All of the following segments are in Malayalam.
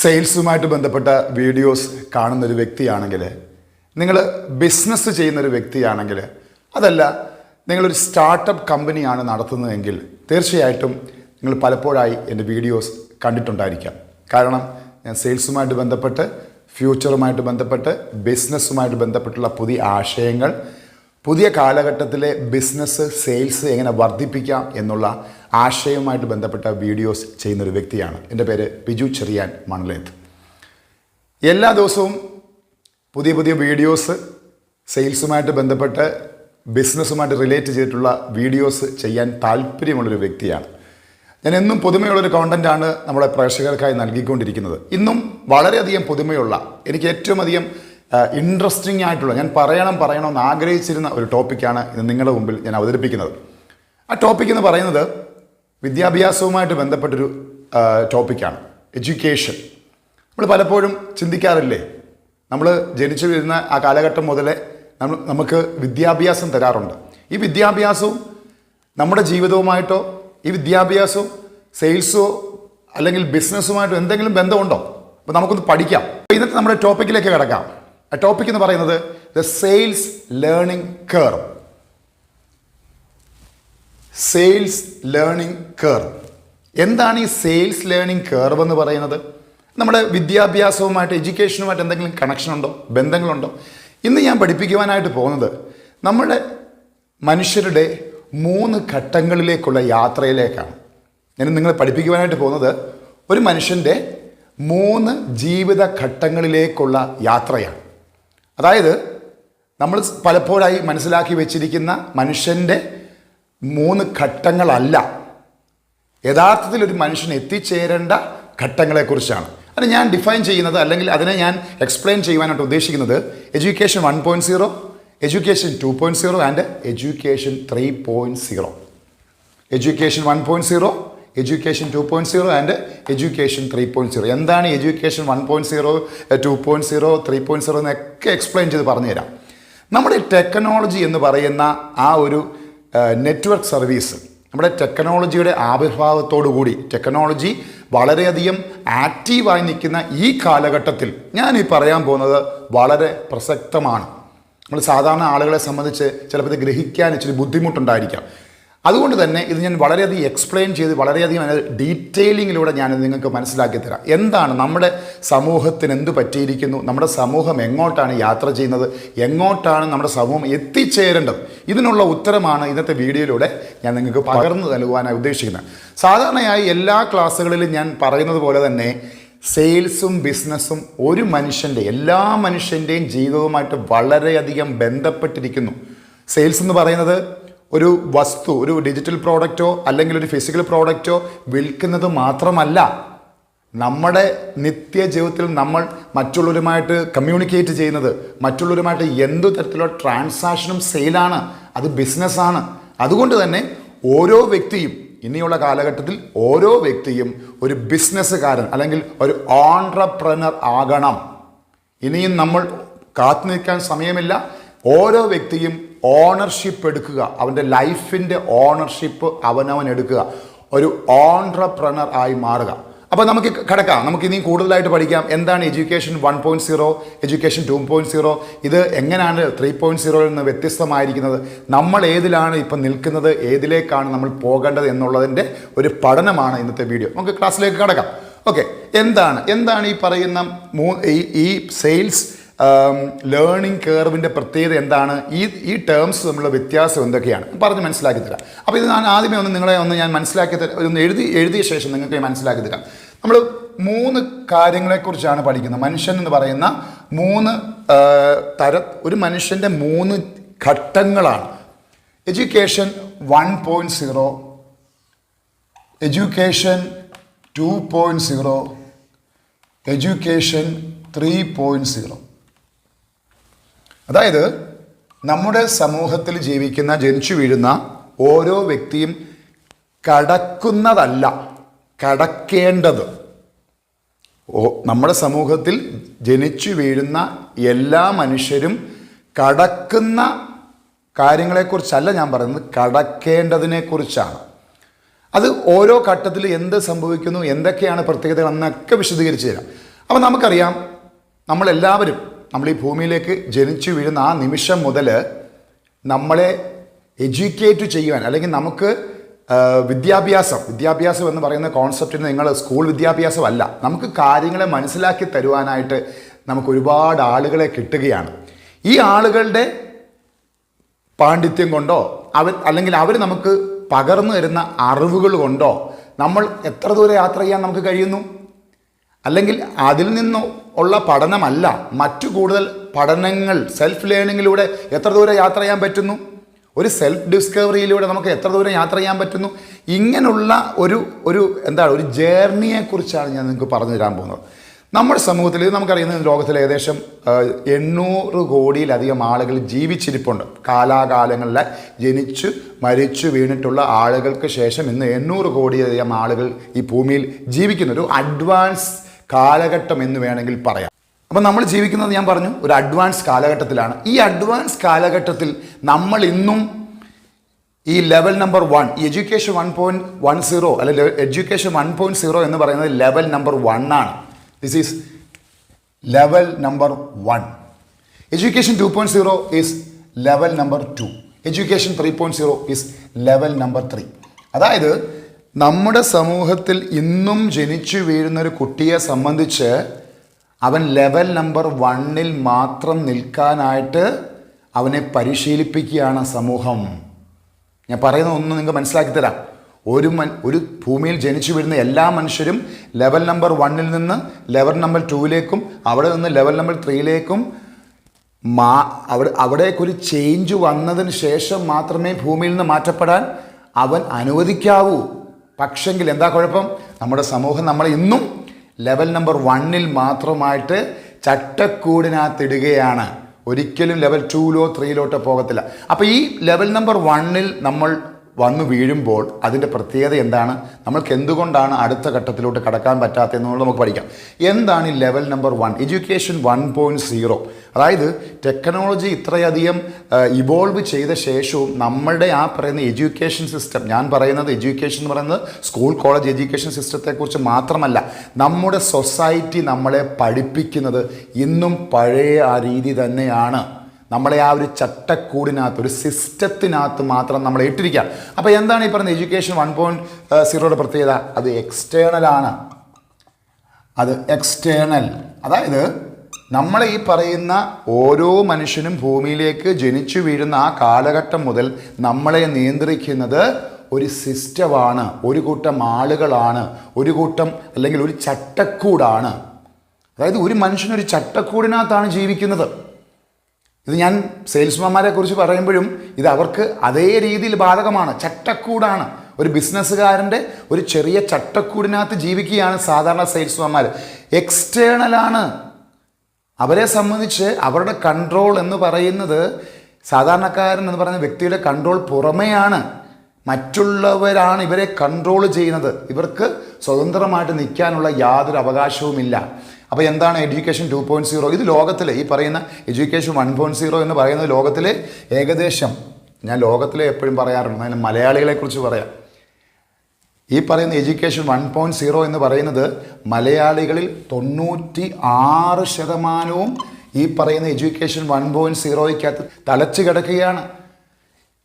സെയിൽസുമായിട്ട് ബന്ധപ്പെട്ട വീഡിയോസ് കാണുന്നൊരു വ്യക്തിയാണെങ്കിൽ, നിങ്ങൾ ബിസിനസ് ചെയ്യുന്നൊരു വ്യക്തിയാണെങ്കിൽ, അതല്ല നിങ്ങളൊരു സ്റ്റാർട്ടപ്പ് കമ്പനിയാണ് നടത്തുന്നതെങ്കിൽ തീർച്ചയായിട്ടും നിങ്ങൾ പലപ്പോഴായി എൻ്റെ വീഡിയോസ് കണ്ടിട്ടുണ്ടായിരിക്കാം. കാരണം ഞാൻ സെയിൽസുമായിട്ട് ബന്ധപ്പെട്ട്, ഫ്യൂച്ചറുമായിട്ട് ബന്ധപ്പെട്ട്, ബിസിനസ്സുമായിട്ട് ബന്ധപ്പെട്ടുള്ള പുതിയ ആശയങ്ങൾ, പുതിയ കാലഘട്ടത്തിലെ ബിസിനസ് സെയിൽസ് എങ്ങനെ വർദ്ധിപ്പിക്കാം എന്നുള്ള ആശയവുമായിട്ട് ബന്ധപ്പെട്ട വീഡിയോസ് ചെയ്യുന്നൊരു വ്യക്തിയാണ്. എൻ്റെ പേര് ബിജു ചെറിയാൻ മണലേത്ത്. എല്ലാ ദിവസവും പുതിയ പുതിയ വീഡിയോസ് സെയിൽസുമായിട്ട് ബന്ധപ്പെട്ട് ബിസിനസ്സുമായിട്ട് റിലേറ്റ് ചെയ്തിട്ടുള്ള വീഡിയോസ് ചെയ്യാൻ താല്പര്യമുള്ളൊരു വ്യക്തിയാണ്. ഞാൻ എന്നും പുതുമയുള്ളൊരു കോണ്ടൻറ്റാണ് നമ്മുടെ പ്രേക്ഷകർക്കായി നൽകിക്കൊണ്ടിരിക്കുന്നത്. ഇന്നും വളരെയധികം പുതുമയുള്ള, എനിക്ക് ഏറ്റവും അധികം ഇൻട്രസ്റ്റിംഗ് ആയിട്ടുള്ള, ഞാൻ പറയണമെന്ന് ആഗ്രഹിച്ചിരുന്ന ഒരു ടോപ്പിക്കാണ് ഇന്ന് നിങ്ങളുടെ മുമ്പിൽ ഞാൻ അവതരിപ്പിക്കുന്നത്. ആ ടോപ്പിക് എന്ന് പറയുന്നത് വിദ്യാഭ്യാസവുമായിട്ട് ബന്ധപ്പെട്ടൊരു ടോപ്പിക്കാണ്, എഡ്യൂക്കേഷൻ. നമ്മൾ പലപ്പോഴും ചിന്തിക്കാറില്ലേ, നമ്മൾ ജനിച്ചു വീഴുന്ന ആ കാലഘട്ടം മുതലേ നമുക്ക് വിദ്യാഭ്യാസം തരാറുണ്ട്. ഈ വിദ്യാഭ്യാസവും നമ്മുടെ ജീവിതവുമായിട്ടോ, ഈ വിദ്യാഭ്യാസവും സെയിൽസോ അല്ലെങ്കിൽ ബിസിനസ്സുമായിട്ടോ എന്തെങ്കിലും ബന്ധമുണ്ടോ? അപ്പോൾ നമുക്കൊന്ന് പഠിക്കാം. ഇന്നത്തെ നമ്മുടെ ടോപ്പിക്കിലേക്ക് കിടക്കാം. ആ ടോപ്പിക് എന്ന് പറയുന്നത് the sales learning curve. Sales learning curve. എന്താണ് ഈ സെയിൽസ് ലേണിംഗ് കർവ് എന്ന് പറയുന്നത്? നമ്മുടെ വിദ്യാഭ്യാസവുമായിട്ട്, എഡ്യൂക്കേഷനുമായിട്ട് എന്തെങ്കിലും കണക്ഷൻ ഉണ്ടോ, ബന്ധങ്ങളുണ്ടോ? ഇന്ന് ഞാൻ പഠിപ്പിക്കുവാനായിട്ട് പോകുന്നത് നമ്മുടെ മനുഷ്യരുടെ 3 ഘട്ടങ്ങളിലേക്കുള്ള യാത്രയിലേക്കാണ്. ഞാൻ നിങ്ങളെ പഠിപ്പിക്കുവാനായിട്ട് പോകുന്നത് ഒരു മനുഷ്യൻ്റെ 3 ജീവിത ഘട്ടങ്ങളിലേക്കുള്ള യാത്രയാണ്. അതായത് നമ്മൾ പലപ്പോഴായി മനസ്സിലാക്കി വെച്ചിരിക്കുന്ന മനുഷ്യൻ്റെ 3 ഘട്ടങ്ങളല്ല, യഥാർത്ഥത്തിൽ ഒരു മനുഷ്യൻ എത്തിച്ചേരേണ്ട ഘട്ടങ്ങളെക്കുറിച്ചാണ്. അത് ഞാൻ ഡിഫൈൻ ചെയ്യുന്നത്, അല്ലെങ്കിൽ അതിനെ ഞാൻ എക്സ്പ്ലെയിൻ ചെയ്യുവാനായിട്ട് ഉദ്ദേശിക്കുന്നത് education 1.0, education 2.0 and education 3.0. Education 1.0, education 2.0 and education 3.0. എന്താണ് എഡ്യൂക്കേഷൻ 1.0, 2.0, 3.0 എന്നൊക്കെ എക്സ്പ്ലെയിൻ ചെയ്ത് പറഞ്ഞുതരാം. നമ്മുടെ ടെക്നോളജി എന്ന് പറയുന്ന ആ ഒരു നെറ്റ്വർക്ക് സർവീസ്, നമ്മുടെ ടെക്നോളജിയുടെ ആവിർഭാവത്തോടുകൂടി, ടെക്നോളജി വളരെയധികം ആക്റ്റീവായി നിൽക്കുന്ന ഈ കാലഘട്ടത്തിൽ ഞാൻ ഈ പറയാൻ പോകുന്നത് വളരെ പ്രസക്തമാണ്. നമ്മൾ സാധാരണ ആളുകളെ സംബന്ധിച്ച് ചിലപ്പോൾ ഇത് ഗ്രഹിക്കാൻ ഇച്ചിരി ബുദ്ധിമുട്ടുണ്ടായിരിക്കാം. അതുകൊണ്ട് തന്നെ ഇത് ഞാൻ വളരെയധികം എക്സ്പ്ലെയിൻ ചെയ്ത്, വളരെയധികം ഡീറ്റെയിലിങ്ങിലൂടെ ഞാനിത് നിങ്ങൾക്ക് മനസ്സിലാക്കി തരാം. എന്താണ് നമ്മുടെ സമൂഹത്തിന് എന്ത് പറ്റിയിരിക്കുന്നു, നമ്മുടെ സമൂഹം എങ്ങോട്ടാണ് യാത്ര ചെയ്യുന്നത്, എങ്ങോട്ടാണ് നമ്മുടെ സമൂഹം എത്തിച്ചേരേണ്ടത്, ഇതിനുള്ള ഉത്തരമാണ് ഇന്നത്തെ വീഡിയോയിലൂടെ ഞാൻ നിങ്ങൾക്ക് പകർന്നു നൽകുവാനായി ഉദ്ദേശിക്കുന്നത്. സാധാരണയായി എല്ലാ ക്ലാസ്സുകളിലും ഞാൻ പറയുന്നത് പോലെ തന്നെ സെയിൽസും ബിസിനസ്സും ഒരു മനുഷ്യൻ്റെ, എല്ലാ മനുഷ്യൻ്റെയും ജീവിതവുമായിട്ട് വളരെയധികം ബന്ധപ്പെട്ടിരിക്കുന്നു. സെയിൽസ് എന്ന് പറയുന്നത് ഒരു വസ്തു, ഒരു ഡിജിറ്റൽ പ്രോഡക്റ്റോ അല്ലെങ്കിൽ ഒരു ഫിസിക്കൽ പ്രോഡക്റ്റോ വിൽക്കുന്നത് മാത്രമല്ല, നമ്മുടെ നിത്യജീവിതത്തിൽ നമ്മൾ മറ്റുള്ളവരുമായിട്ട് കമ്മ്യൂണിക്കേറ്റ് ചെയ്യുന്നത്, മറ്റുള്ളവരുമായിട്ട് എന്തു തരത്തിലുള്ള ട്രാൻസാക്ഷനും സെയിലാണ്, അത് ബിസിനസ്സാണ്. അതുകൊണ്ട് തന്നെ ഓരോ വ്യക്തിയും, ഇനിയുള്ള കാലഘട്ടത്തിൽ ഓരോ വ്യക്തിയും ഒരു ബിസിനസ്സുകാരൻ അല്ലെങ്കിൽ ഒരു ഓൺട്രപ്രനർ ആകണം. ഇനിയും നമ്മൾ കാത്തു നിൽക്കാൻ സമയമില്ല. ഓരോ വ്യക്തിയും ഓണർഷിപ്പ് എടുക്കുക, അവൻ്റെ ലൈഫിൻ്റെ ഓണർഷിപ്പ് അവനവൻ എടുക്കുക, ഒരു ഓൺട്രപ്രനർ ആയി മാറുക. അപ്പോൾ നമുക്ക് കിടക്കാം, നമുക്ക് ഇനിയും കൂടുതലായിട്ട് പഠിക്കാം. എന്താണ് എഡ്യൂക്കേഷൻ 1.0, എഡ്യൂക്കേഷൻ 2.0, ഇത് എങ്ങനെയാണ് 3.0 നിന്ന് വ്യത്യസ്തമായിരിക്കുന്നത്, നമ്മൾ ഏതിലാണ് ഇപ്പം നിൽക്കുന്നത്, ഏതിലേക്കാണ് നമ്മൾ പോകേണ്ടത് എന്നുള്ളതിൻ്റെ ഒരു പഠനമാണ് ഇന്നത്തെ വീഡിയോ. നമുക്ക് ക്ലാസ്സിലേക്ക് കിടക്കാം. ഓക്കെ, എന്താണ് ഈ പറയുന്ന ഈ സെയിൽസ് ലേണിംഗ് കർവിൻ്റെ പ്രത്യേകത എന്താണ്, ഈ ടേംസ് തമ്മിലുള്ള വ്യത്യാസം എന്തൊക്കെയാണ് പറഞ്ഞ് മനസ്സിലാക്കി തരാം. അപ്പോൾ ഇത് ഞാൻ ആദ്യമേ ഞാൻ മനസ്സിലാക്കി ഒന്ന് എഴുതിയ ശേഷം നിങ്ങൾക്ക് മനസ്സിലാക്കി തരാം. നമ്മൾ 3 കാര്യങ്ങളെക്കുറിച്ചാണ് പഠിക്കുന്നത്. മനുഷ്യൻ എന്ന് പറയുന്ന 3 ഒരു മനുഷ്യൻ്റെ 3 ഘട്ടങ്ങളാണ്. Education 1.0, education 2.0, education 3.0. അതായത് നമ്മുടെ സമൂഹത്തിൽ ജനിച്ചു വീഴുന്ന ഓരോ വ്യക്തിയും കടക്കുന്നതല്ല, കടക്കേണ്ടത്. നമ്മുടെ സമൂഹത്തിൽ ജനിച്ചു വീഴുന്ന എല്ലാ മനുഷ്യരും കടക്കുന്ന കാര്യങ്ങളെക്കുറിച്ചല്ല ഞാൻ പറയുന്നത്, കടക്കേണ്ടതിനെക്കുറിച്ചാണ്. അത് ഓരോ ഘട്ടത്തിൽ എന്ത് സംഭവിക്കുന്നു, എന്തൊക്കെയാണ് പ്രത്യേകതകൾ എന്നൊക്കെ വിശദീകരിച്ച് തരാം. അപ്പോൾ നമുക്കറിയാം, നമ്മളെല്ലാവരും നമ്മൾ ഈ ഭൂമിയിലേക്ക് ജനിച്ചു വീഴുന്ന ആ നിമിഷം മുതൽ നമ്മളെ എഡ്യൂക്കേറ്റ് ചെയ്യുവാൻ, അല്ലെങ്കിൽ നമുക്ക് വിദ്യാഭ്യാസം എന്ന് പറയുന്ന കോൺസെപ്റ്റിന് നിങ്ങൾ സ്കൂൾ വിദ്യാഭ്യാസമല്ല, നമുക്ക് കാര്യങ്ങളെ മനസ്സിലാക്കി തരുവാനായിട്ട് നമുക്ക് ഒരുപാട് ആളുകളെ കിട്ടുകയാണ്. ഈ ആളുകളുടെ പാണ്ഡിത്യം കൊണ്ടോ അല്ലെങ്കിൽ അവർ നമുക്ക് പകർന്നു തരുന്ന അറിവുകൾ കൊണ്ടോ നമ്മൾ എത്ര ദൂരം യാത്ര ചെയ്യാൻ നമുക്ക് കഴിയുന്നു? അല്ലെങ്കിൽ അതിൽ നിന്ന് ഉള്ള പഠനമല്ല, മറ്റു കൂടുതൽ പഠനങ്ങൾ സെൽഫ് ലേണിങ്ങിലൂടെ എത്ര ദൂരം യാത്ര ചെയ്യാൻ പറ്റുന്നു? ഒരു സെൽഫ് ഡിസ്കവറിയിലൂടെ നമുക്ക് എത്ര ദൂരം യാത്ര ചെയ്യാൻ പറ്റുന്നു? ഇങ്ങനെയുള്ള ഒരു ജേർണിയെക്കുറിച്ചാണ് ഞാൻ നിങ്ങൾക്ക് പറഞ്ഞു തരാൻ പോകുന്നത്. നമ്മുടെ സമൂഹത്തിൽ നമുക്കറിയുന്ന ലോകത്തിൽ ഏകദേശം 800 കോടിയിലധികം ആളുകൾ ജീവിച്ചിരിപ്പുണ്ട്. കാലാകാലങ്ങളിൽ ജനിച്ചു മരിച്ചു വീണിട്ടുള്ള ആളുകൾക്ക് ശേഷം ഇന്ന് 800 കോടിയിലധികം ആളുകൾ ഈ ഭൂമിയിൽ ജീവിക്കുന്ന ഒരു അഡ്വാൻസ് കാലഘട്ടം എന്ന് വേണമെങ്കിൽ പറയാം. അപ്പം നമ്മൾ ജീവിക്കുന്നത്, ഞാൻ പറഞ്ഞു, ഒരു അഡ്വാൻസ് കാലഘട്ടത്തിലാണ്. ഈ അഡ്വാൻസ് കാലഘട്ടത്തിൽ നമ്മൾ ഇന്നും ഈ ലെവൽ നമ്പർ 1, എഡ്യൂക്കേഷൻ 1.10 അല്ലെങ്കിൽ എഡ്യൂക്കേഷൻ 1.0 എന്ന് പറയുന്നത് ലെവൽ നമ്പർ 1 ആണ്. This is level number 1. Education 2.0 is level number 2. Education 3.0 is level number 3. അതായത് നമ്മുടെ സമൂഹത്തിൽ ഇന്നും ജനിച്ചു വീഴുന്നൊരു കുട്ടിയെ സംബന്ധിച്ച് അവൻ ലെവൽ നമ്പർ 1 മാത്രം നിൽക്കാനായിട്ട് അവനെ പരിശീലിപ്പിക്കുകയാണ് സമൂഹം. ഞാൻ പറയുന്ന ഒന്ന് നിങ്ങൾക്ക് മനസ്സിലാക്കി തരാം. ഒരു ഭൂമിയിൽ ജനിച്ചു വീഴുന്ന എല്ലാ മനുഷ്യരും ലെവൽ നമ്പർ 1 നിന്ന് ലെവൽ നമ്പർ 2 അവിടെ നിന്ന് ലെവൽ നമ്പർ 3 അവിടേക്കൊരു ചേഞ്ച് വന്നതിന് ശേഷം മാത്രമേ ഭൂമിയിൽ നിന്ന് മാറ്റപ്പെടാൻ അവൻ അനുവദിക്കാവൂ. പക്ഷെങ്കിൽ എന്താ കുഴപ്പം? നമ്മുടെ സമൂഹം നമ്മളെ ഇന്നും ലെവൽ നമ്പർ 1 മാത്രമായിട്ട് ചട്ടക്കൂടിനകത്തിടുകയാണ്. ഒരിക്കലും ലെവൽ 2 3 പോകത്തില്ല. അപ്പോൾ ഈ ലെവൽ നമ്പർ 1 നമ്മൾ വന്നു വീഴുമ്പോൾ അതിൻ്റെ പ്രത്യേകത എന്താണ്, നമ്മൾക്ക് എന്തുകൊണ്ടാണ് അടുത്ത ഘട്ടത്തിലോട്ട് കടക്കാൻ പറ്റാത്തതെന്നുള്ളത് നമുക്ക് പഠിക്കാം. എന്താണ് ഈ ലെവൽ നമ്പർ 1? എഡ്യൂക്കേഷൻ 1.0. അതായത് ടെക്നോളജി ഇത്രയധികം ഇവോൾവ് ചെയ്ത ശേഷവും നമ്മളുടെ ആ പറയുന്ന എഡ്യൂക്കേഷൻ സിസ്റ്റം, ഞാൻ പറയുന്നത് എഡ്യൂക്കേഷൻ എന്ന് പറയുന്നത് സ്കൂൾ കോളേജ് എഡ്യൂക്കേഷൻ സിസ്റ്റത്തെക്കുറിച്ച് മാത്രമല്ല, നമ്മുടെ സൊസൈറ്റി നമ്മളെ പഠിപ്പിക്കുന്നത് ഇന്നും പഴയ ആ രീതി തന്നെയാണ്. നമ്മളെ ആ ഒരു ചട്ടക്കൂടിനകത്ത്, ഒരു സിസ്റ്റത്തിനകത്ത് മാത്രം നമ്മളെ ഇട്ടിരിക്കുക. അപ്പോൾ എന്താണ് ഈ പറയുന്നത് എഡ്യൂക്കേഷൻ 1.0യുടെ പ്രത്യേകത? അത് എക്സ്റ്റേണലാണ്. അത് എക്സ്റ്റേണൽ. അതായത് നമ്മളെ ഈ പറയുന്ന ഓരോ മനുഷ്യനും ഭൂമിയിലേക്ക് ജനിച്ചു വീഴുന്ന ആ കാലഘട്ടം മുതൽ നമ്മളെ നിയന്ത്രിക്കുന്നത് ഒരു സിസ്റ്റമാണ്, ഒരു കൂട്ടം ആളുകളാണ്, ഒരു കൂട്ടം അല്ലെങ്കിൽ ഒരു ചട്ടക്കൂടാണ്. അതായത് ഒരു മനുഷ്യനൊരു ചട്ടക്കൂടിനകത്താണ് ജീവിക്കുന്നത്. ഇത് ഞാൻ സെയിൽസ്മാൻമാരെ കുറിച്ച് പറയുമ്പോഴും ഇത് അവർക്ക് അതേ രീതിയിൽ ബാധകമാണ്. ചട്ടക്കൂടാണ്. ഒരു ബിസിനസ്സുകാരൻ്റെ ഒരു ചെറിയ ചട്ടക്കൂടിനകത്ത് ജീവിക്കുകയാണ് സാധാരണ സെയിൽസ്മാൻമാർ. എക്സ്റ്റേണലാണ്. അവരെ സംബന്ധിച്ച് അവരുടെ കൺട്രോൾ എന്ന് പറയുന്നത്, സാധാരണക്കാരൻ എന്ന് പറയുന്ന വ്യക്തിയുടെ കൺട്രോൾ പുറമെയാണ്. മറ്റുള്ളവരാണ് ഇവരെ കൺട്രോൾ ചെയ്യുന്നത്. ഇവർക്ക് സ്വതന്ത്രമായിട്ട് നിൽക്കാനുള്ള യാതൊരു അവകാശവുമില്ല. അപ്പോൾ എന്താണ് എഡ്യൂക്കേഷൻ 2.0? ഇത് ലോകത്തിൽ ഈ പറയുന്ന എഡ്യൂക്കേഷൻ 1.0 എന്ന് പറയുന്നത് ലോകത്തിൽ ഏകദേശം, ഞാൻ ലോകത്തിലെ എപ്പോഴും പറയാറുണ്ട്, അതിന് മലയാളികളെക്കുറിച്ച് പറയാം. ഈ പറയുന്ന എഡ്യൂക്കേഷൻ 1.0 എന്ന് പറയുന്നത് മലയാളികളിൽ 96% ഈ പറയുന്ന എഡ്യൂക്കേഷൻ 1.0ക്കകത്ത് തളച്ചു കിടക്കുകയാണ്.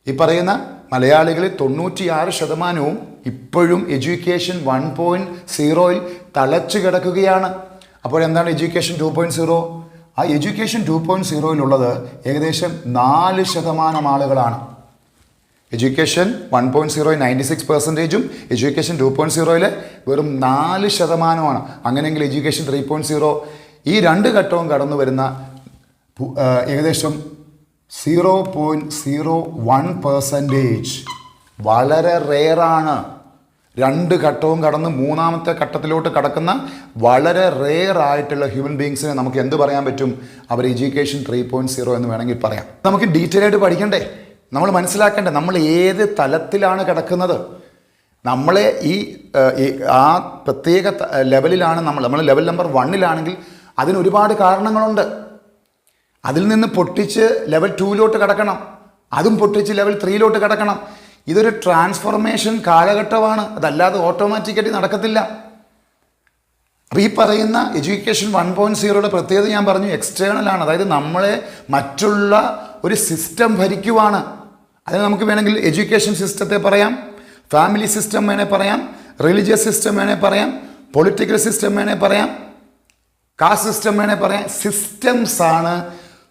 ഈ പറയുന്ന മലയാളികളിൽ 96% ഇപ്പോഴും എഡ്യൂക്കേഷൻ 1.0യിൽ തളച്ചു കിടക്കുകയാണ്. അപ്പോൾ എന്താണ് എഡ്യൂക്കേഷൻ 2.0? ആ എഡ്യൂക്കേഷൻ 2.0യിലുള്ളത് ഏകദേശം 4% ആളുകളാണ്. എഡ്യൂക്കേഷൻ 1.0 96%, എഡ്യൂക്കേഷൻ 2.0യിൽ വെറും 4%. അങ്ങനെയെങ്കിൽ എഡ്യൂക്കേഷൻ 3.0 ഈ രണ്ട് ഘട്ടവും കടന്നു വരുന്ന ഏകദേശം 0.01% വളരെ റെയറാണ്. രണ്ട് ഘട്ടവും കടന്ന് മൂന്നാമത്തെ ഘട്ടത്തിലോട്ട് കടക്കുന്ന വളരെ റെയർ ആയിട്ടുള്ള ഹ്യൂമൻ ബീങ്സിനെ നമുക്ക് എന്ത് പറയാൻ പറ്റും? അവർ എഡ്യൂക്കേഷൻ 3.0 എന്ന് വേണമെങ്കിൽ പറയാം. നമുക്ക് ഡീറ്റെയിൽ ആയിട്ട് പഠിക്കണ്ടേ? നമ്മൾ മനസ്സിലാക്കണ്ടേ നമ്മൾ ഏത് തലത്തിലാണ് കിടക്കുന്നത്? നമ്മളെ ആ പ്രത്യേക ലെവലിലാണ് നമ്മൾ ലെവൽ നമ്പർ 1ലാണെങ്കിൽ അതിന് ഒരുപാട് കാരണങ്ങളുണ്ട്. അതിൽ നിന്ന് പൊട്ടിച്ച് ലെവൽ 2ലോട്ട് കടക്കണം, അതും പൊട്ടിച്ച് ലെവൽ 3ലോട്ട് കടക്കണം. ഇതൊരു ട്രാൻസ്ഫോർമേഷൻ കാലഘട്ടമാണ്. അതല്ലാതെ ഓട്ടോമാറ്റിക്കായിട്ട് നടക്കത്തില്ല. അപ്പോൾ ഈ പറയുന്ന എഡ്യൂക്കേഷൻ 1.0യുടെ പ്രത്യേകത ഞാൻ പറഞ്ഞു, എക്സ്റ്റേണൽ ആണ്. അതായത് നമ്മളെ മറ്റുള്ള ഒരു സിസ്റ്റം ഭരിക്കുവാണ്. അതിന് നമുക്ക് വേണമെങ്കിൽ എഡ്യൂക്കേഷൻ സിസ്റ്റത്തെ പറയാം, ഫാമിലി സിസ്റ്റം വേണേൽ പറയാം, റിലീജിയസ് സിസ്റ്റം വേണേൽ പറയാം, പൊളിറ്റിക്കൽ സിസ്റ്റം വേണേൽ പറയാം, കാസ്റ്റ് സിസ്റ്റം വേണേൽ പറയാം. സിസ്റ്റംസ് ആണ്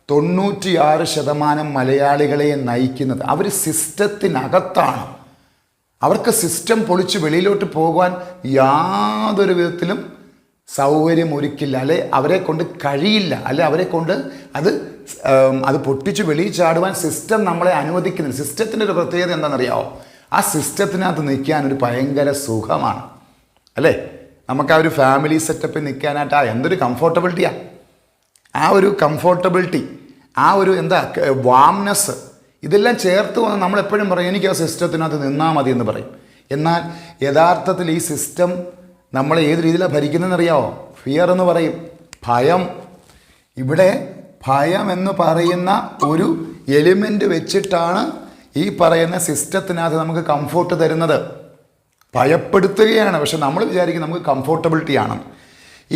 96% മലയാളികളെ നയിക്കുന്നത്. അവർ സിസ്റ്റത്തിനകത്താണ്. അവർക്ക് സിസ്റ്റം പൊളിച്ച് വെളിയിലോട്ട് പോകാൻ യാതൊരു വിധത്തിലും സൗകര്യം ഒരുക്കില്ല, അല്ലെ അവരെ കൊണ്ട് കഴിയില്ല, അല്ലെ അവരെ കൊണ്ട് അത് പൊട്ടിച്ച് വെളിയിൽ ചാടുവാൻ സിസ്റ്റം നമ്മളെ അനുവദിക്കുന്നില്ല. സിസ്റ്റത്തിൻ്റെ ഒരു പ്രത്യേകത എന്താണെന്നറിയാമോ? ആ സിസ്റ്റത്തിനകത്ത് നിൽക്കാൻ ഒരു ഭയങ്കര സുഖമാണ്, അല്ലേ? നമുക്ക് ആ ഒരു ഫാമിലി സെറ്റപ്പിൽ നിൽക്കാനായിട്ട് എന്തൊരു കംഫോർട്ടബിലിറ്റിയാണ്. ആ ഒരു കംഫോർട്ടബിലിറ്റി, ആ ഒരു വാംനെസ്, ഇതെല്ലാം ചേർത്ത് വന്ന് നമ്മളെപ്പോഴും പറയും എനിക്ക് ആ സിസ്റ്റത്തിനകത്ത് നിന്നാൽ മതി എന്ന് പറയും. എന്നാൽ യഥാർത്ഥത്തിൽ ഈ സിസ്റ്റം നമ്മളെ ഏത് രീതിയിലാണ് ഭരിക്കുന്നതെന്ന് അറിയാമോ? ഫിയർ എന്ന് പറയും, ഭയം. ഇവിടെ ഭയം എന്ന് പറയുന്ന ഒരു എലിമെൻ്റ് വെച്ചിട്ടാണ് ഈ പറയുന്ന സിസ്റ്റത്തിനകത്ത് നമുക്ക് കംഫോർട്ട് തരുന്നത്. ഭയപ്പെടുത്തുകയാണ്, പക്ഷെ നമ്മൾ വിചാരിക്കും നമുക്ക് കംഫോർട്ടബിലിറ്റിയാണ്.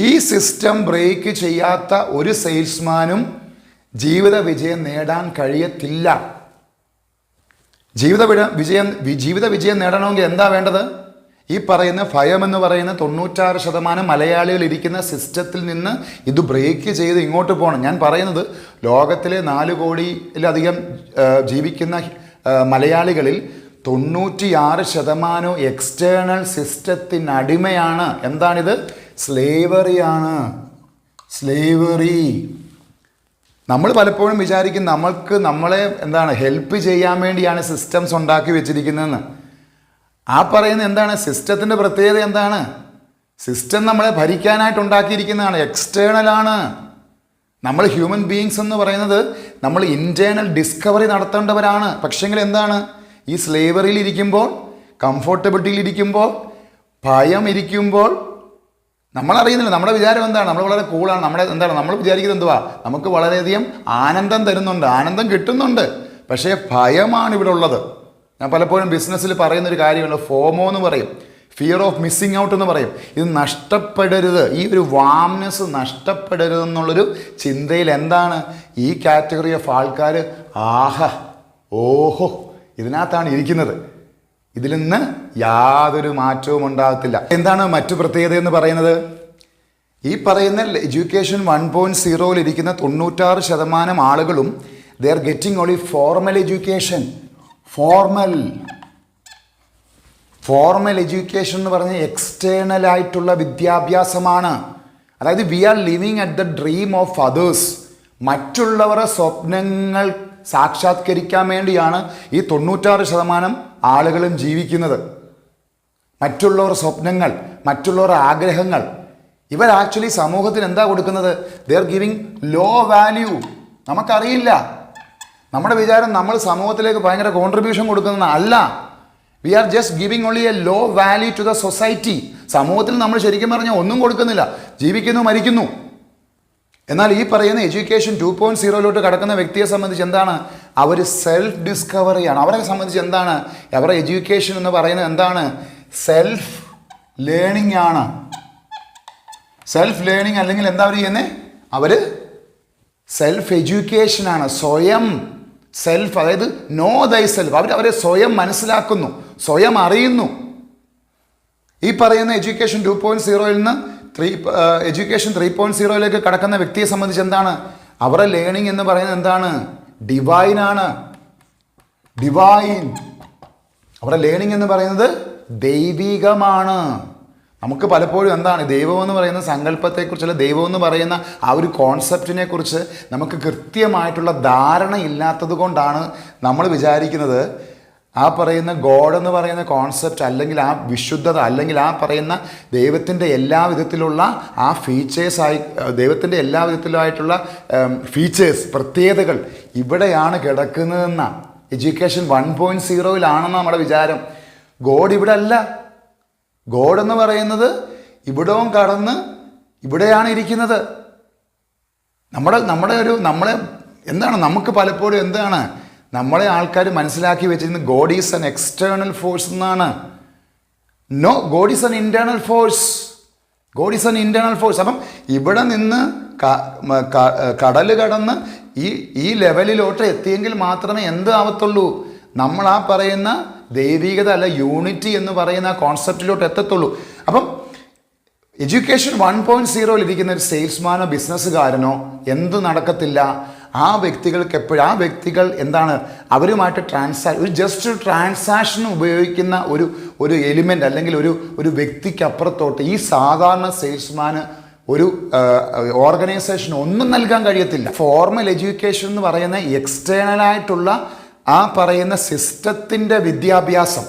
ഈ സിസ്റ്റം ബ്രേക്ക് ചെയ്യാത്ത ഒരു സെയിൽസ്മാനും ജീവിത വിജയം നേടാൻ കഴിയത്തില്ല. ജീവിത വിജയം നേടണമെങ്കിൽ എന്താ വേണ്ടത്? ഈ പറയുന്ന ഭയം എന്ന് പറയുന്ന 96% മലയാളികൾ ഇരിക്കുന്ന സിസ്റ്റത്തിൽ നിന്ന് ഇത് ബ്രേക്ക് ചെയ്ത് ഇങ്ങോട്ട് പോകണം. ഞാൻ പറയുന്നത് ലോകത്തിലെ 4 കോടിയിലധികം ജീവിക്കുന്ന മലയാളികളിൽ 96% എക്സ്റ്റേണൽ സിസ്റ്റത്തിനടിമയാണ്. എന്താണിത്? സ്ലേവറിയാണ്. സ്ലേവറി. നമ്മൾ പലപ്പോഴും വിചാരിക്കും നമ്മളെ ഹെൽപ്പ് ചെയ്യാൻ വേണ്ടിയാണ് സിസ്റ്റംസ് ഉണ്ടാക്കി വെച്ചിരിക്കുന്നതെന്ന്. ആ പറയുന്നത് എന്താണ്? സിസ്റ്റത്തിൻ്റെ പ്രത്യേകത എന്താണ്? സിസ്റ്റം നമ്മളെ ഭരിക്കാനായിട്ട് ഉണ്ടാക്കിയിരിക്കുന്നതാണ്, എക്സ്റ്റേണലാണ്. നമ്മൾ ഹ്യൂമൻ ബീയിങ്സ് എന്ന് പറയുന്നത് നമ്മൾ ഇൻറ്റേർണൽ ഡിസ്കവറി നടത്തേണ്ടവരാണ്. പക്ഷെങ്കിൽ എന്താണ്? ഈ സ്ലേവറിയിൽ ഇരിക്കുമ്പോൾ, കംഫോർട്ടബിലിറ്റിയിൽ ഇരിക്കുമ്പോൾ, ഭയം ഇരിക്കുമ്പോൾ നമ്മളറിയുന്നില്ല. നമ്മുടെ വിചാരം എന്താണ്? നമ്മൾ വളരെ കൂളാണ്. നമ്മൾ വിചാരിക്കുന്നത് എന്തുവാ? നമുക്ക് വളരെയധികം ആനന്ദം തരുന്നുണ്ട്, ആനന്ദം കിട്ടുന്നുണ്ട്. പക്ഷേ ഭയമാണ് ഇവിടെ ഉള്ളത്. ഞാൻ പലപ്പോഴും ബിസിനസ്സിൽ പറയുന്നൊരു കാര്യമുണ്ട്, ഫോമോ എന്ന് പറയും, ഫിയർ ഓഫ് മിസ്സിങ് ഔട്ട് എന്ന് പറയും. ഇത് നഷ്ടപ്പെടരുത്, ഈ ഒരു വാംനെസ് നഷ്ടപ്പെടരുതെന്നുള്ളൊരു ചിന്തയിൽ എന്താണ് ഈ കാറ്റഗറി ഓഫ് ആൾക്കാർ ആഹാ ഓഹോ ഇതിനകത്താണ് ഇരിക്കുന്നത്. ഇതിൽ നിന്ന് യാതൊരു മാറ്റവും ഉണ്ടാകത്തില്ല. എന്താണ് മറ്റു പ്രത്യേകത എന്ന് പറയുന്നത്? ഈ പറയുന്ന എഡ്യൂക്കേഷൻ 1.0 ഇരിക്കുന്ന 96% ആളുകളും they are getting only formal education. Formal education എന്ന് പറഞ്ഞാൽ എക്സ്റ്റേണൽ ആയിട്ടുള്ള വിദ്യാഭ്യാസമാണ്. അതായത് we are living at the dream of others. മറ്റുള്ളവരുടെ സ്വപ്നങ്ങൾ സാക്ഷാത്കരിക്കാൻ വേണ്ടിയാണ് ഈ 96% ആളുകളും ജീവിക്കുന്നത്. മറ്റുള്ളവർ സ്വപ്നങ്ങൾ, മറ്റുള്ളവർ ആഗ്രഹങ്ങൾ, ഇവർ ആക്ച്വലി സമൂഹത്തിന് എന്താ കൊടുക്കുന്നത്? They are giving low value. നമുക്കറിയില്ല. നമ്മുടെ വിചാരം നമ്മൾ സമൂഹത്തിലേക്ക് ഭയങ്കര കോൺട്രിബ്യൂഷൻ കൊടുക്കുന്ന അല്ല. We are just giving only a low value to the society. സമൂഹത്തിൽ നമ്മൾ ശരിക്കും പറഞ്ഞാൽ ഒന്നും കൊടുക്കുന്നില്ല, ജീവിക്കുന്നു, മരിക്കുന്നു. എന്നാൽ ഈ പറയുന്ന എഡ്യൂക്കേഷൻ 2.0 കടക്കുന്ന വ്യക്തിയെ സംബന്ധിച്ച് എന്താണ്? അവർ സെൽഫ് ഡിസ്കവറിയാണ്. അവരെ സംബന്ധിച്ച് എന്താണ്? അവരുടെ എഡ്യൂക്കേഷൻ എന്ന് പറയുന്നത് എന്താണ്? സെൽഫ് ലേണിംഗ് ആണ്. സെൽഫ് ലേണിംഗ് അല്ലെങ്കിൽ എന്താ അവർ ചെയ്യുന്നത്? അവർ സെൽഫ് എഡ്യൂക്കേഷനാണ്. സ്വയം സെൽഫ്, അതായത് നോ ദൈ സെൽഫ്. അവരെ സ്വയം മനസ്സിലാക്കുന്നു, സ്വയം അറിയുന്നു. ഈ പറയുന്ന എഡ്യൂക്കേഷൻ 2.0 നിന്ന് എഡ്യൂക്കേഷൻ 3.0 കടക്കുന്ന വ്യക്തിയെ സംബന്ധിച്ച് എന്താണ്? അവരുടെ ലേണിംഗ് എന്ന് പറയുന്നത് എന്താണ്? ഡിവൈനാണ്. ഡിവൈൻ. അവരുടെ ലേണിംഗ് എന്ന് പറയുന്നത് ദൈവികമാണ്. നമുക്ക് പലപ്പോഴും എന്താണ് ദൈവം എന്ന് പറയുന്ന സങ്കല്പത്തെക്കുറിച്ച്, ദൈവം എന്ന് പറയുന്ന ആ ഒരു കോൺസെപ്റ്റിനെ കുറിച്ച് നമുക്ക് കൃത്യമായിട്ടുള്ള ധാരണ ഇല്ലാത്തത് കൊണ്ടാണ് നമ്മൾ വിചാരിക്കുന്നത് ആ പറയുന്ന ഗോഡ് എന്ന് പറയുന്ന കോൺസെപ്റ്റ്, അല്ലെങ്കിൽ ആ വിശുദ്ധത, അല്ലെങ്കിൽ ആ പറയുന്ന ദൈവത്തിൻ്റെ എല്ലാ വിധത്തിലുള്ള ആ ഫീച്ചേഴ്സായി, ദൈവത്തിൻ്റെ എല്ലാ വിധത്തിലായിട്ടുള്ള ഫീച്ചേഴ്സ്, പ്രത്യേകതകൾ ഇവിടെയാണ് കിടക്കുന്നതെന്ന എഡ്യൂക്കേഷൻ 1.0 നമ്മുടെ വിചാരം. ഗോഡ് ഇവിടെ അല്ല. ഗോഡ് എന്ന് പറയുന്നത് ഇവിടവും കടന്ന് ഇവിടെയാണ് ഇരിക്കുന്നത്. നമ്മളെ എന്താണ് നമുക്ക് പലപ്പോഴും എന്താണ് നമ്മളെ ആൾക്കാർ മനസ്സിലാക്കി വെച്ചിരുന്നത് God is an external force എന്നാണ്. No, God is an internal force. God is an internal force. അപ്പം ഇവിടെ നിന്ന് കടൽ കടന്ന് ഈ ലെവലിലോട്ട് എത്തിയെങ്കിൽ മാത്രമേ എന്ത് ആവത്തുള്ളൂ, നമ്മൾ ആ പറയുന്ന ദൈവികത അല്ല യൂണിറ്റി എന്ന് പറയുന്ന കോൺസെപ്റ്റിലോട്ട് എത്തത്തുള്ളൂ. അപ്പം എഡ്യൂക്കേഷൻ 1.0 ഇരിക്കുന്ന ഒരു സെയിൽസ്മാനോ ബിസിനസ്സുകാരനോ എന്ത് നടക്കത്തില്ല. ആ വ്യക്തികൾ എന്താണ്, അവരുമായിട്ട് ഒരു ജസ്റ്റ് ട്രാൻസാക്ഷൻ ഉപയോഗിക്കുന്ന ഒരു എലിമെൻ്റ് അല്ലെങ്കിൽ ഒരു വ്യക്തിക്കപ്പുറത്തോട്ട് ഈ സാധാരണ സെയിൽസ്മാന് ഒരു ഓർഗനൈസേഷൻ ഒന്നും നൽകാൻ കഴിയത്തില്ല. ഫോർമൽ എഡ്യൂക്കേഷൻ എന്ന് പറയുന്ന എക്സ്റ്റേണലായിട്ടുള്ള ആ പറയുന്ന സിസ്റ്റത്തിൻ്റെ വിദ്യാഭ്യാസം,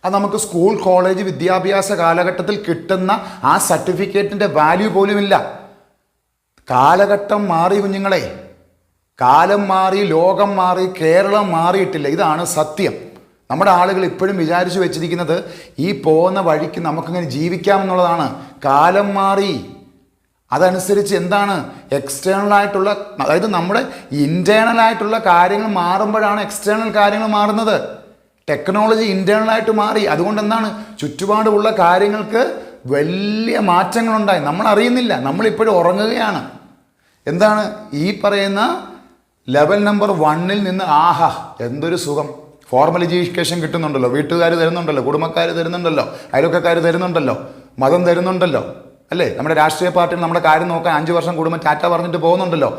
അത് നമുക്ക് സ്കൂൾ കോളേജ് വിദ്യാഭ്യാസ കാലഘട്ടത്തിൽ കിട്ടുന്ന ആ സർട്ടിഫിക്കറ്റിൻ്റെ വാല്യൂ പോലുമില്ല. കാലഘട്ടം മാറി കുഞ്ഞുങ്ങളെ, കാലം മാറി, ലോകം മാറി, കേരളം മാറിയിട്ടില്ല. ഇതാണ് സത്യം. നമ്മുടെ ആളുകൾ ഇപ്പോഴും വിചാരിച്ചു വെച്ചിരിക്കുന്നത് ഈ പോകുന്ന വഴിക്ക് നമുക്കിങ്ങനെ ജീവിക്കാമെന്നുള്ളതാണ്. കാലം മാറി. അതനുസരിച്ച് എന്താണ് എക്സ്റ്റേണലായിട്ടുള്ള, അതായത് നമ്മുടെ ഇൻറ്റേർണലായിട്ടുള്ള കാര്യങ്ങൾ മാറുമ്പോഴാണ് എക്സ്റ്റേണൽ കാര്യങ്ങൾ മാറുന്നത്. ടെക്നോളജി ഇൻറ്റേർണലായിട്ട് മാറി. അതുകൊണ്ട് എന്താണ്, ചുറ്റുപാടുമുള്ള കാര്യങ്ങൾക്ക് വലിയ മാറ്റങ്ങളുണ്ടായി. നമ്മൾ അറിയുന്നില്ല, നമ്മളിപ്പോഴും ഉറങ്ങുകയാണ്. എന്താണ് ഈ പറയുന്ന ലെവൽ നമ്പർ 1 നിന്ന് ആഹാ എന്തൊരു സുഖം, ഫോർമൽ എഡ്യൂക്കേഷൻ കിട്ടുന്നുണ്ടല്ലോ, വീട്ടുകാർ തരുന്നുണ്ടല്ലോ, കുടുംബക്കാർ തരുന്നുണ്ടല്ലോ, അയൽവക്കക്കാർ തരുന്നുണ്ടല്ലോ, മതം തരുന്നുണ്ടല്ലോ, അല്ലേ? നമ്മുടെ രാഷ്ട്രീയ പാർട്ടികൾ നമ്മുടെ കാര്യം നോക്കാൻ 5 വർഷം കുടുംബം ടാറ്റ പറഞ്ഞിട്ട് പോകുന്നുണ്ടല്ലോ.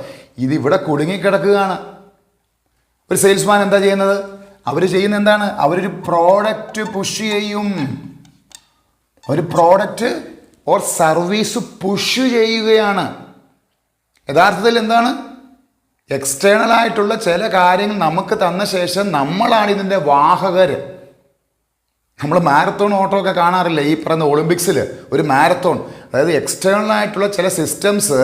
ഇതിവിടെ കുടുങ്ങിക്കിടക്കുകയാണ്. ഒരു സെയിൽസ്മാൻ എന്താ ചെയ്യുന്നത്? അവർ ചെയ്യുന്ന എന്താണ്, അവരൊരു പ്രോഡക്റ്റ് പുഷ് ചെയ്യും. ഒരു പ്രോഡക്റ്റ് ഓർ സർവീസ് പുഷ് ചെയ്യുകയാണ്. യഥാർത്ഥത്തിൽ എന്താണ്, എക്സ്റ്റേണലായിട്ടുള്ള ചില കാര്യങ്ങൾ നമുക്ക് തന്ന ശേഷം നമ്മളാണ് ഇതിൻ്റെ വാഹകർ. നമ്മൾ മാരത്തോൺ ഓട്ടോ ഒക്കെ കാണാറില്ല ഈ പറയുന്ന ഒളിമ്പിക്സിൽ ഒരു മാരത്തോൺ. അതായത് എക്സ്റ്റേണലായിട്ടുള്ള ചില സിസ്റ്റംസ്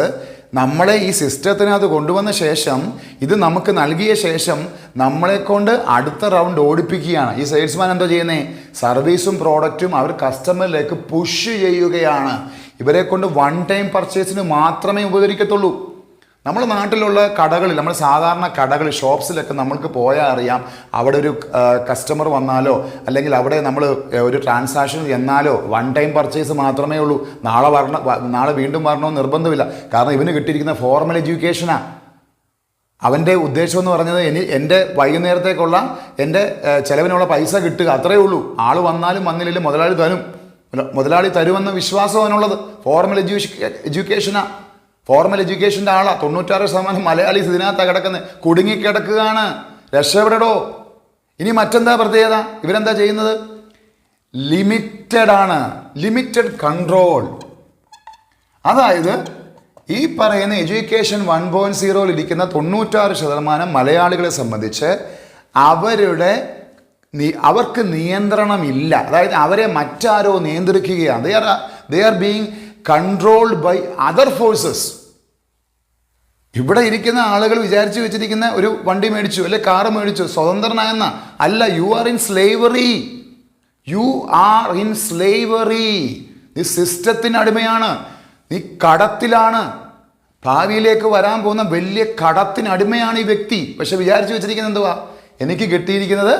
നമ്മളെ ഈ സിസ്റ്റത്തിനകത്ത് കൊണ്ടുവന്ന ശേഷം, ഇത് നമുക്ക് നൽകിയ ശേഷം നമ്മളെക്കൊണ്ട് അടുത്ത റൗണ്ട് ഓടിപ്പിക്കുകയാണ്. ഈ സെയിൽസ്മാൻ എന്തോ ചെയ്യുന്നത്, സർവീസും പ്രോഡക്റ്റും അവർ കസ്റ്റമറിലേക്ക് പുഷ് ചെയ്യുകയാണ്. ഇവരെ കൊണ്ട് വൺ ടൈം പർച്ചേസിന് മാത്രമേ ഉപകരിക്കത്തുള്ളൂ. നമ്മുടെ നാട്ടിലുള്ള കടകളിൽ, നമ്മൾ സാധാരണ കടകളിൽ ഷോപ്സിലൊക്കെ നമ്മൾക്ക് പോയാൽ അറിയാം, അവിടെ ഒരു കസ്റ്റമർ വന്നാലോ അല്ലെങ്കിൽ അവിടെ നമ്മൾ ഒരു ട്രാൻസാക്ഷൻ എന്നാലോ വൺ ടൈം പർച്ചേസ് മാത്രമേ ഉള്ളൂ. നാളെ വീണ്ടും വരണമെന്ന് നിർബന്ധമില്ല. കാരണം ഇവന് കിട്ടിയിരിക്കുന്ന ഫോർമൽ എഡ്യൂക്കേഷനാണ്. അവൻ്റെ ഉദ്ദേശം എന്ന് പറഞ്ഞത് എൻ്റെ വൈകുന്നേരത്തേക്കുള്ള എൻ്റെ ചിലവിനുള്ള പൈസ കിട്ടുക, അത്രയേ ഉള്ളൂ. ആൾ വന്നാലും വന്നില്ലെങ്കിലും മുതലാളി തരുമെന്ന വിശ്വാസം അവനുള്ളത്. ഫോർമൽ എഡ്യൂക്കേഷനാണ്. ഫോർമൽ എഡ്യൂക്കേഷൻ്റെ ആളാണ്. 96% മലയാളീസ് ഇതിനകത്താണ് കിടക്കുന്നത്, കുടുങ്ങിക്കിടക്കുകയാണ്. രക്ഷപ്പെടടോ. ഇനി മറ്റെന്താ പ്രത്യേകത, ഇവരെന്താ ചെയ്യുന്നത്, ലിമിറ്റഡ് ആണ്, ലിമിറ്റഡ് കൺട്രോൾ. അതായത് ഈ പറയുന്ന എഡ്യൂക്കേഷൻ 1.0 ഇരിക്കുന്ന 96% മലയാളികളെ സംബന്ധിച്ച് അവർക്ക് നിയന്ത്രണമില്ല. അതായത് അവരെ മറ്റാരോ നിയന്ത്രിക്കുകയാണ്. They are being controlled by other forces. ഇവിടെ ഇരിക്കുന്ന ആളുകൾ വിചാരിച്ചു വെച്ചിരിക്കുന്ന ഒരു വണ്ടി മേടിച്ചു അല്ലെ കാറ് മേടിച്ചു സ്വതന്ത്രനായെന്ന അല്ല. You are in slavery. You are in slavery. നീ സിസ്റ്റത്തിന് അടിമയാണ്, നീ കടത്തിലാണ്. ഭാവിയിലേക്ക് വരാൻ പോകുന്ന വലിയ കടത്തിന് അടിമയാണ് ഈ വ്യക്തി. പക്ഷെ വിചാരിച്ചു വെച്ചിരിക്കുന്നത് എന്തുവാ, എനിക്ക് കിട്ടിയിരിക്കുന്നത്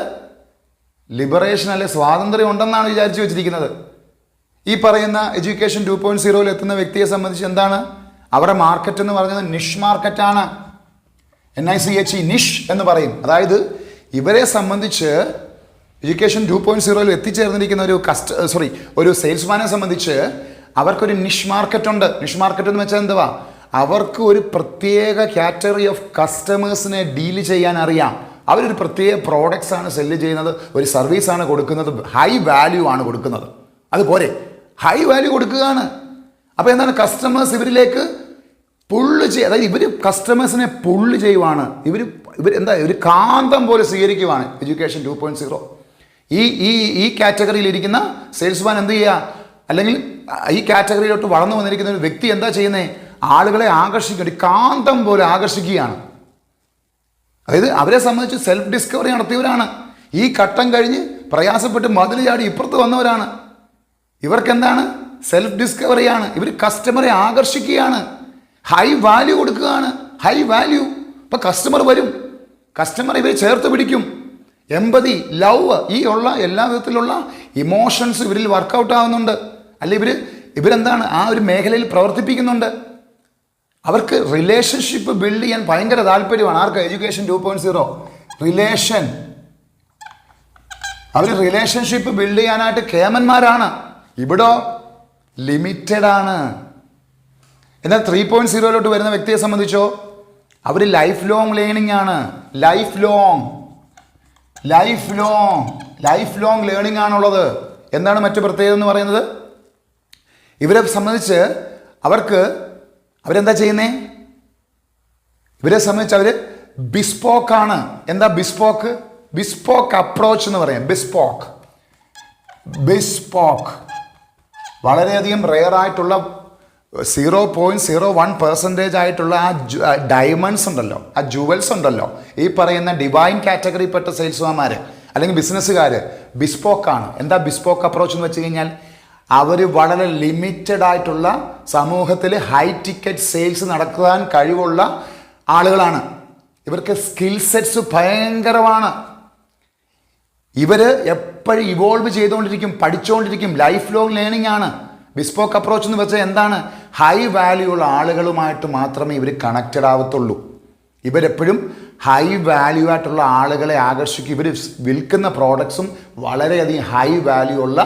ലിബറേഷൻ അല്ലെ സ്വാതന്ത്ര്യം ഉണ്ടെന്നാണ് വിചാരിച്ചു വെച്ചിരിക്കുന്നത്. ഈ പറയുന്ന എഡ്യൂക്കേഷൻ 2.0 എത്തുന്ന വ്യക്തിയെ സംബന്ധിച്ച് എന്താണ്, അവരുടെ മാർക്കറ്റ് എന്ന് പറയുന്നത് നിഷ് മാർക്കറ്റാണ്. NICHE നിഷ് എന്ന് പറയും. അതായത് ഇവരെ സംബന്ധിച്ച് എഡ്യൂക്കേഷൻ 2.0 എത്തിച്ചേർന്നിരിക്കുന്ന ഒരു സെയിൽസ്മാനെ സംബന്ധിച്ച് അവർക്കൊരു നിഷ് മാർക്കറ്റ് ഉണ്ട്. നിഷ് മാർക്കറ്റ് എന്ന് വെച്ചാൽ എന്തുവാ, അവർക്ക് ഒരു പ്രത്യേക കാറ്റഗറി ഓഫ് കസ്റ്റമേഴ്സിനെ ഡീൽ ചെയ്യാൻ അറിയാം. അവരൊരു പ്രത്യേക പ്രോഡക്ട്സ് ആണ് സെല്ല് ചെയ്യുന്നത്, ഒരു സർവീസാണ് കൊടുക്കുന്നത്, ഹൈ വാല്യൂ ആണ് കൊടുക്കുന്നത്. അതുപോലെ ഹൈ വാല്യൂ കൊടുക്കുകയാണ്. അപ്പോൾ എന്താണ്, കസ്റ്റമേഴ്സ് ഇവരിലേക്ക് പുള്ള് ചെയ്യുക. അതായത് ഇവർ കസ്റ്റമേഴ്സിനെ പുള്ള് ചെയ്യുവാണ്. എന്താ ഒരു കാന്തം പോലെ സ്വീകരിക്കുവാണ് എഡ്യൂക്കേഷൻ 2.0. ഈ കാറ്റഗറിയിലിരിക്കുന്ന സെയിൽസ്മാൻ എന്ത് ചെയ്യുക, അല്ലെങ്കിൽ ഈ കാറ്റഗറിയിലോട്ട് വളർന്നു വന്നിരിക്കുന്ന ഒരു വ്യക്തി എന്താ ചെയ്യുന്നത്, ആളുകളെ ആകർഷിക്കുക, ഒരു കാന്തം പോലെ ആകർഷിക്കുകയാണ്. അതായത് അവരെ സംബന്ധിച്ച് സെൽഫ് ഡിസ്കവറി നടത്തിയവരാണ്. ഈ ഘട്ടം കഴിഞ്ഞ് പ്രയാസപ്പെട്ട് മതിൽ ചാടി ഇപ്പുറത്ത് വന്നവരാണ്. ഇവർക്കെന്താണ്, സെൽഫ് ഡിസ്കവറിയാണ്. ഇവർ കസ്റ്റമറെ ആകർഷിക്കുകയാണ്, ഹൈ വാല്യൂ കൊടുക്കുകയാണ്. High value. ഇപ്പം കസ്റ്റമർ വരും, കസ്റ്റമർ ഇവർ ചേർത്ത് പിടിക്കും. എമ്പതി, ലവ്, ഈ ഉള്ള എല്ലാ വിധത്തിലുള്ള ഇമോഷൻസ് ഇവരിൽ വർക്കൗട്ട് ആവുന്നുണ്ട്. അല്ലെ ഇവരെന്താണ് ആ ഒരു മേഖലയിൽ പ്രവർത്തിപ്പിക്കുന്നുണ്ട്. അവർക്ക് റിലേഷൻഷിപ്പ് ബിൽഡ് ചെയ്യാൻ ഭയങ്കര താല്പര്യമാണ്. ആർക്ക്? Education 2.0 relation. അവർ റിലേഷൻഷിപ്പ് ബിൽഡ് ചെയ്യാനായിട്ട് കേമന്മാരാണ്. ഇവിടോ ലിമിറ്റഡ് ആണ്. എന്നാൽ 3.0 വരുന്ന വ്യക്തിയെ സംബന്ധിച്ചോ അവർ ലൈഫ് ലോങ് ലേണിംഗ് ആണ്. ലൈഫ് ലോങ് ലേണിംഗ് ആണുള്ളത്. എന്താണ് മറ്റു പ്രത്യേകത എന്ന് പറയുന്നത്? ഇവരെ സംബന്ധിച്ച് അവരെന്താ ചെയ്യുന്നേ? ഇവരെ സംബന്ധിച്ച് അവർ ബിസ്പോക്കാണ്. എന്താ ബിസ്പോക്ക്? ബിസ്പോക്ക് അപ്രോച്ച് എന്ന് പറയാം. ബിസ്പോക്ക് വളരെയധികം റെയർ ആയിട്ടുള്ള 0.01% ആയിട്ടുള്ള ആ ഡയമണ്ട്സ് ഉണ്ടല്ലോ, ആ ജുവൽസ് ഉണ്ടല്ലോ, ഈ പറയുന്ന ഡിവൈൻ കാറ്റഗറിപ്പെട്ട സെയിൽസ്മാന്മാർ അല്ലെങ്കിൽ ബിസിനസ്സുകാർ ബിസ്പോക്കാണ്. എന്താ ബിസ്പോക്ക് അപ്രോച്ച് എന്ന് വെച്ച് കഴിഞ്ഞാൽ അവർ വളരെ ലിമിറ്റഡ് ആയിട്ടുള്ള സമൂഹത്തിൽ ഹൈ ടിക്കറ്റ് സെയിൽസ് നടക്കാൻ കഴിവുള്ള ആളുകളാണ്. ഇവർക്ക് സ്കിൽ സെറ്റ്സ് ഭയങ്കരമാണ്. ഇവർ എപ്പോഴും ഇവോൾവ് ചെയ്തുകൊണ്ടിരിക്കും, പഠിച്ചുകൊണ്ടിരിക്കും. ലൈഫ് ലോങ് ലേണിംഗ് ആണ്. ബിസ്പോക്ക് അപ്രോച്ച് എന്ന് വെച്ചാൽ എന്താണ്? ഹൈ വാല്യൂ ഉള്ള ആളുകളുമായിട്ട് മാത്രമേ ഇവർ കണക്റ്റഡ് ആവത്തുള്ളൂ. ഇവരെപ്പോഴും ഹൈ വാല്യൂ ആയിട്ടുള്ള ആളുകളെ ആകർഷിക്കും. ഇവർ വിൽക്കുന്ന പ്രോഡക്ട്സും വളരെയധികം ഹൈ വാല്യൂ ഉള്ള